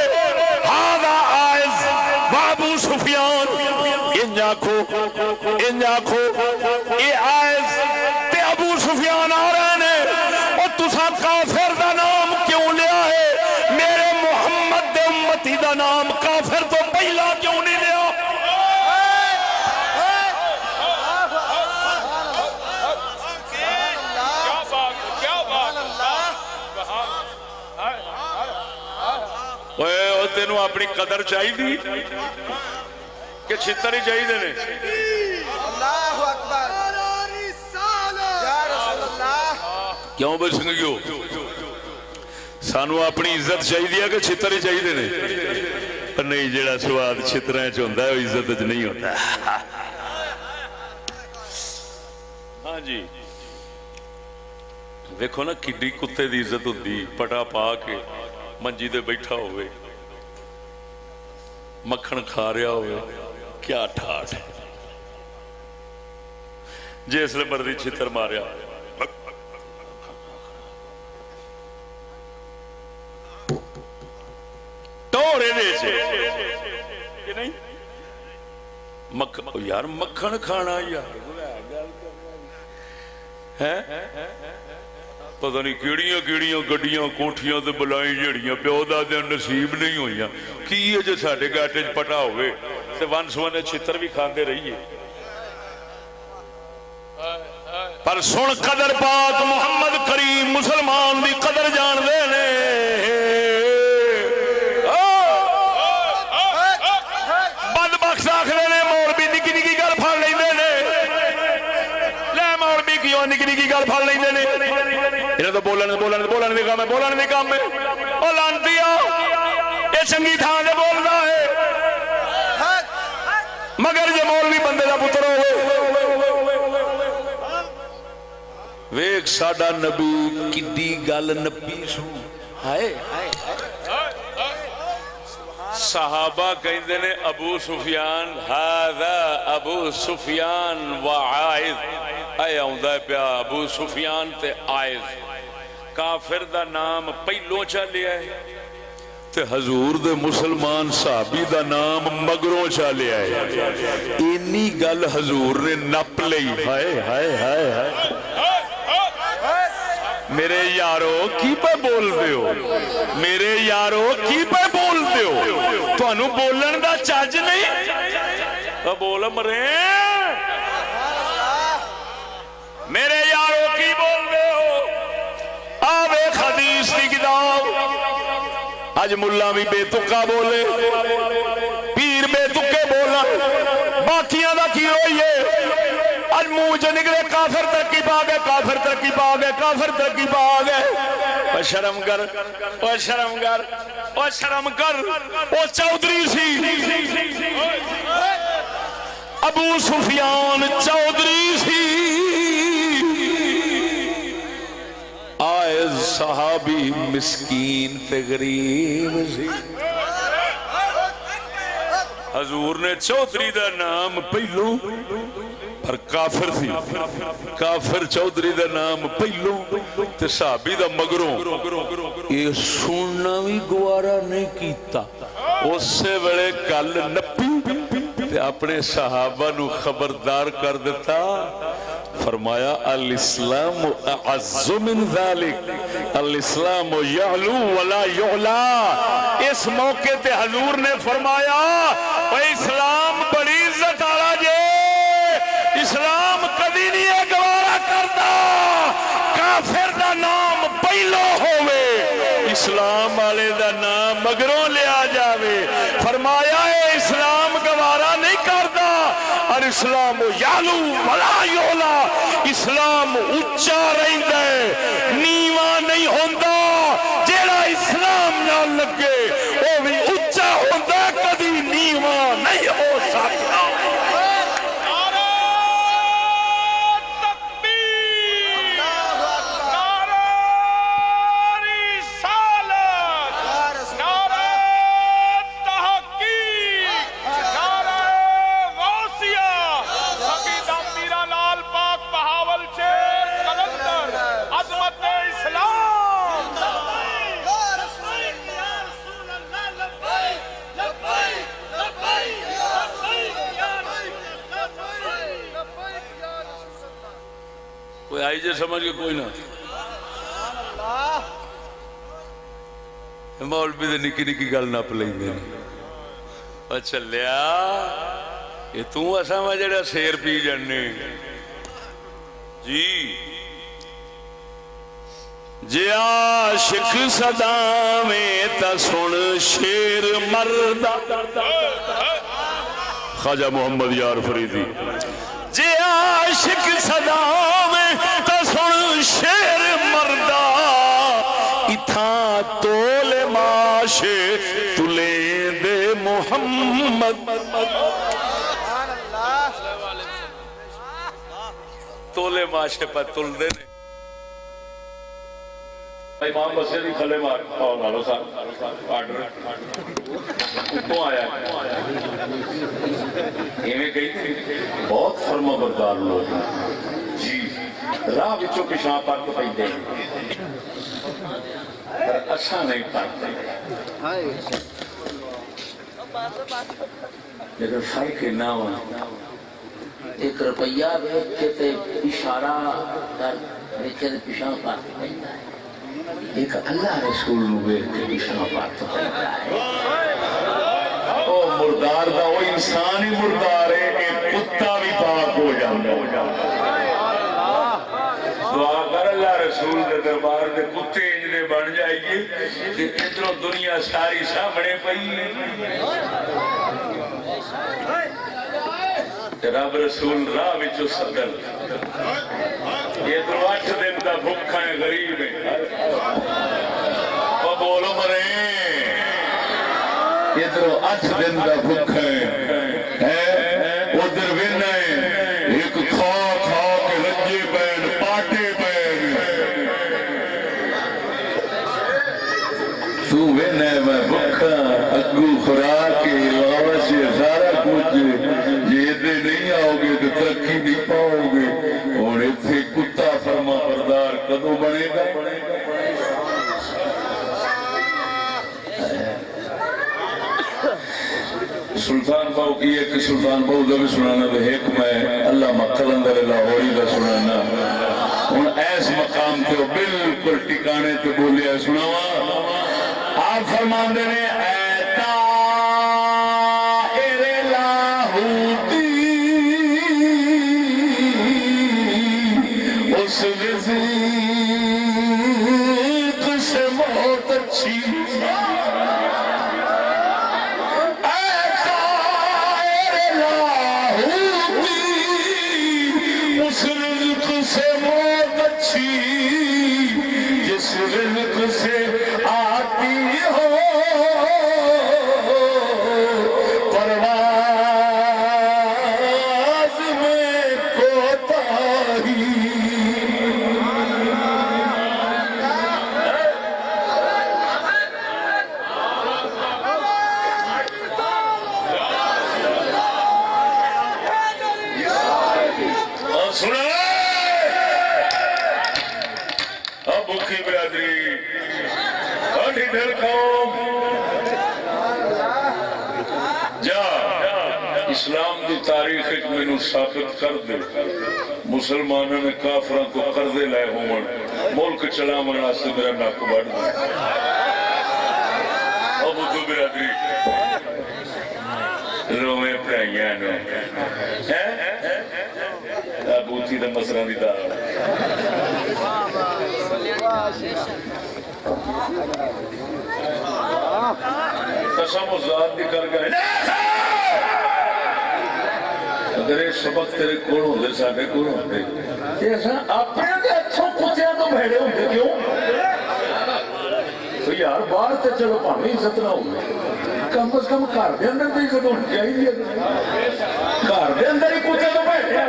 ہاضا آئز و ابو سفیان انج آکھو اے آئز تے ابو سفیان آ رہے نے اور تساں کافر دا نام کیوں لیا ہے میرے محمد دے امتی دا نام کافر تو پہلا کیوں نہیں لیا تینوں اپنی قدر چاہیے کہ چھتر ہی چاہیے نے اللہ اکبر یا رسول اللہ کیوں بے سنگیو سانو اپنی عزت چاہیے کہ چھتر ہی چاہیے نے پر نہیں جیڑا سواد چھتریں چوندا ہے وہ عزت وچ نہیں ہوتا ہاں جی دیکھو نا کڈی کتے دی عزت ہوندی پٹا پا کے منجی دے بیٹھا ہوئے مکھن کھا رہا ہوئے کیا ٹھاٹ ہے جس لئے مردی چھتر ماریا ٹورے دے چھے کہ نہیں یار مکھن کھانا یار ہے پتہ نہیں کیڑیاں گڈیاں کوٹھیاں تے بلائیں جڑیاں پیو دادیاں نصیب نہیں ہوئیاں کی یہ جو ساڑھے گاٹے پٹا ہوئے تے ون سوانے چھتر بھی کھاندے رہیے پر سن قدر پاک محمد کریم مسلمان دی قدر جان دے نے بدبخت آخرے نے مولوی نکی نکی گل پھڑ لیندے نے لے مولوی کیوں نکی نکی گل پھڑ لیندے نے انہیں تو بولنے دے کام ہے او لانتی آ یہ چنگی تھان دے بولنا ہے مگر یہ مولوی بندے دا پتر ہوئے ویک ساڈا نبی کڈی گل نپی سو ہائے صحابہ کہندے نے ابو سفیان ہذا ابو سفیان و عائذ اے آؤندا پیا ابو سفیان تے عائذ کافر دا نام پہلو چلیا ہے تے حضور دے مسلمان صحابی دا نام مگروں چلیا ہے اینی گل حضور نے نپ لئی ہائے ہائے ہائے ہائے میرے یارو کی پہ بول دے ہو میرے یارو کی پہ بول دے ہو تو انہوں بولن دا چاج نہیں تو بول مرے میرے یارو کی بول دے ہو آوے حدیث کی کتاب آج ملا بھی بے تکا بولے پیر بے تکے بولا باقیاں دا کی ہوئیے آج منہ جو نکلے کافر ترقی پا گئے کافر ترقی پا گئے کافر ترقی پا گئے او شرم کر او شرم کر او شرم کر او چودھری سی ابو سفیان چودھری سی آئز صحابی مسکین تے غریب سی حضور نے چودھری دا نام پہلو پر کافر تھی کافر چودھری دا نام پہلو تے صحابی دا مگروں یہ سننا بھی گوارا نہیں کیتا اس سے بڑے کل نپی تے اپنے صحابہ نو خبردار کر دیتا فرمایا الاسلام اعز من ذالک الاسلام یعلو ولا یعلا اس موقع تے حضور نے فرمایا اسلام بڑی عزت آلا جے اسلام کبھی نہیں ہے گوارا کرتا کافر دا نام پہلو ہوئے اسلام والے دا نام مگروں لیا جاوے فرمایا ہے اسلام گوارا نہیں کرتا اور اسلام یالو ولا یولا اسلام اچھا رہتا ہے نیواں نہیں ہوتا جیڑا اسلام نہ لگے وہ بھی اچھا ہوتا کبھی نیواں نہیں ہو سکتا کوئی آئی جے سمجھ کے کوئی نہ مولوی دے نکی نکی گل نپ لیندے او چلیا یہ تو اساں وا جڑا شیر پی جانے جی جے عاشق صداویں تا سن شیر مردا خواجہ محمد یار فریدی جے عاشق صداویں تا سن شیر مردا اتھاں تول ماشے تلیں دے محمد تولے ماشے پر تل دے امام بسیری کھلے مار پاؤں نالو صاحب آرڈر اتوں آیا ایمیں کہی تھی بہت فرما بردار لوگ جی راہ بچوں پیشاں پاک تو پہی دیں پر اچھا نہیں پاکتے لیکن فرق نہ ہوا ایک روپیہ بیچے تے اشارہ کر بیچے تے پیشاں پاک تو پہی دیں ایک اللہ رسول نویر کے پیشاں پاک تو پہی دیں او مردار دا وہ انسان ہی مردار ہے ایک کتا بھی پاک ہو جاندہ دعا کر اللہ رسول دے دربار دے کتے انجنے بن جائیے کہ ادھروں دنیا ساری سامنے پئی رب رسول راہ وچوں صدر یہ تو 8 دن دا بھوکا ہے غریب ہے وہ بولو مرے یہ تو 8 دن دا بھوکا ہے ادھر بھی نہیں ایک کھا کھا کے رجے پین پاٹے پین تو بھی نہیں میں بھوکا اگو خوراک کے علاوہ سے سارا کچھ یہ دے نہیں آؤ گے تو ترقی نہیں پاؤ گے اور اتھے کتا فرما بردار کدو بنے گا سلطان باؤ کی ایک سلطان باؤ دا بھی سنانا تو ایک میں اللہ مقلندر لاہوری دا سنانا ان ایس مقام تے بالکل ٹکانے تے بولیا سناوا آپ فرمان دے نے اس رزق سے بہت اچھی اس رزق سے بہت اچھی جس رزق سے آتی ہو پرواز میں کوتاہی اسلام دی تاریخ ایک میں نے ثابت کر دے مسلمانوں نے کافروں کو قرضے لائے ہوں ملک چلا منا سے میرا ناک بڑھ دے ابو تو برادری رومے پڑھائیاں نو ابو تھی دا مسئلہ دی دار قسم و ذات دی کر گئے اگر یہ سبق تیرے کون ہوندے ساڑھے کون ہوندے ایسا اپنے دے اچھوں کتیاں تو بھیڑے ہوندے کیوں تو یار بار تے چلو پانی عزت نہ ہوندے کم از کم کار دے اندر دے عزت ہونی چاہیے کار دے اندر ہی کتے تو بھیڑے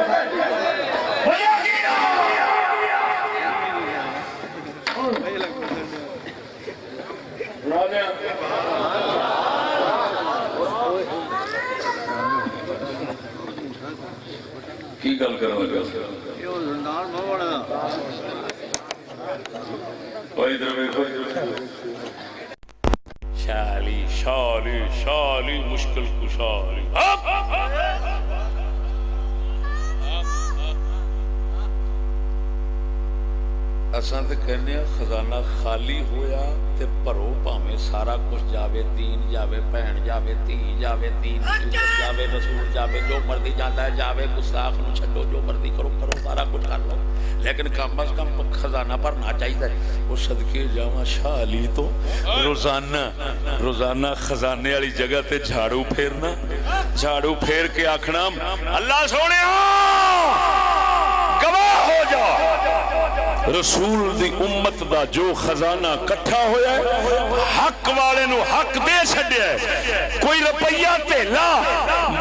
کی گل کرنا گا شالی شالی شالی مشکل کشالی اساں تے کہنے خزانہ خالی ہویا تے بھرو پاویں سارا کچھ جاوے، دین جاوے، بہن جاوے، دھی جاوے، دین جاوے، رسول جاوے، جو مرضی جاتا ہے جاوے، گستاخ نو چھڈو، جو مرضی کرو کرو، سارا کچھ کر لو، لیکن کم از کم خزانہ بھرنا چاہیے۔ وہ صدقے جاواں شاہ علی تو روزانہ خزانے والی جگہ تے جھاڑو پھیرنا، جھاڑو پھیر کے آکھنا اللہ سونیا گواہ ہو جا رسول دی امت دا جو خزانہ کٹھا ہویا ہے حق والے نو حق دے چھڈیا ہے، کوئی روپیہ تیلا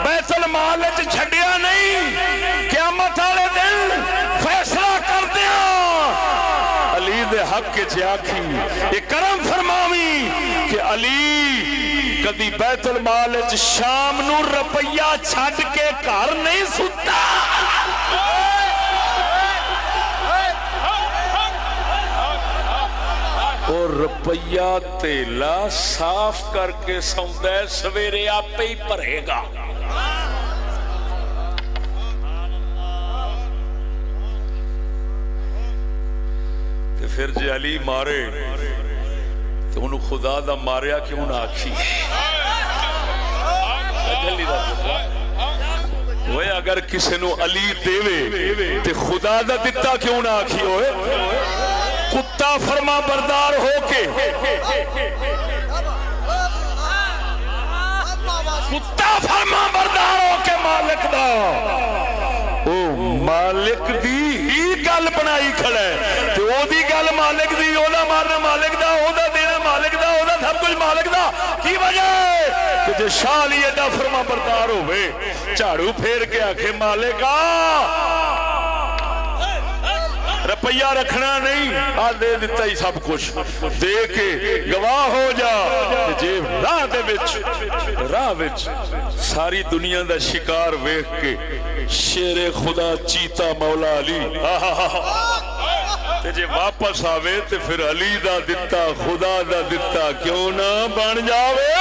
بیت المال وچ چھڈیا نہیں، قیامت والے دن فیصلہ کر دیاں علی دے حق وچ آکھی یہ کرم فرماوی کہ علی کدی بیت المال وچ شام نو روپیہ چھڈ کے گھر نہیں ستا۔ اور روپیہ تیلا صاف کر کے سوندا ہے، سویرے آپ ہی بھرے گا۔ تے پھر جے علی مارے تو انہوں خدا دا ماریا کیوں نہ آکھی؟ وہ اگر کسی نو علی دیوے تے خدا دا دتا کیوں نہ آکھی ہوئے؟ کتا فرما بردار ہو کے، کتا فرما بردار ہو کے مالک دا او مالک دی ہی گل بنائی کھڑا ہے، تو او دی گل مالک دی، او دا مارنا مالک دا، او دا دینا مالک دا، او دا سب کچھ مالک دا، کی وجہ ہے کہ جو شاہ علی ایڈا فرما بردار ہوئے جھاڑو پھیر کے آکھے مالکا روپیہ رکھنا نہیں، آ دے دیتا ہی سب کچھ، دے کے گواہ ہو جا جے راہ وچ ساری دنیا دا شکار ویکھ کے شیر خدا چیتا مولا علی تے جے واپس آوے تے پھر علی دا دتا خدا دا دتا کیوں نہ بن جاوے۔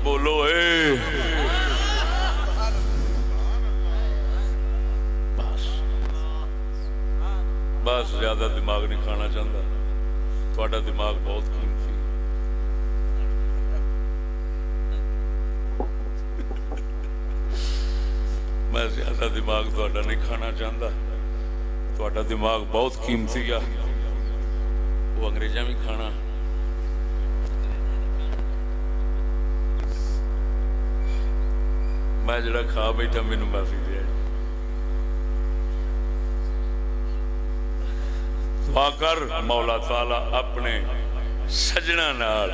بولو اے بس زیادہ دماغ نہیں کھانا چاہتا، تھوڑا دماغ بہت قیمتی، میں زیادہ دماغ تھوڑا نہیں کھانا چاہتا، تھوڑا دماغ بہت قیمتی ہے، وہ انگریزاں بھی کھانا۔ میں جڑا کھا بیٹھا مینوں معافی دے، دعا کر مولا تعالی اپنے سجنا نال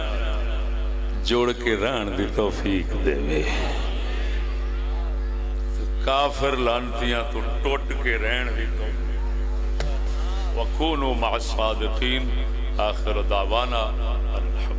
جوڑ کے رہن دی توفیق دے، کافر لعنتیاں تو ٹوٹ کے رہن دی توفیق۔ وَكُونُوا مَعَ الصَّادِقِينَ آخر دعوانا الحمد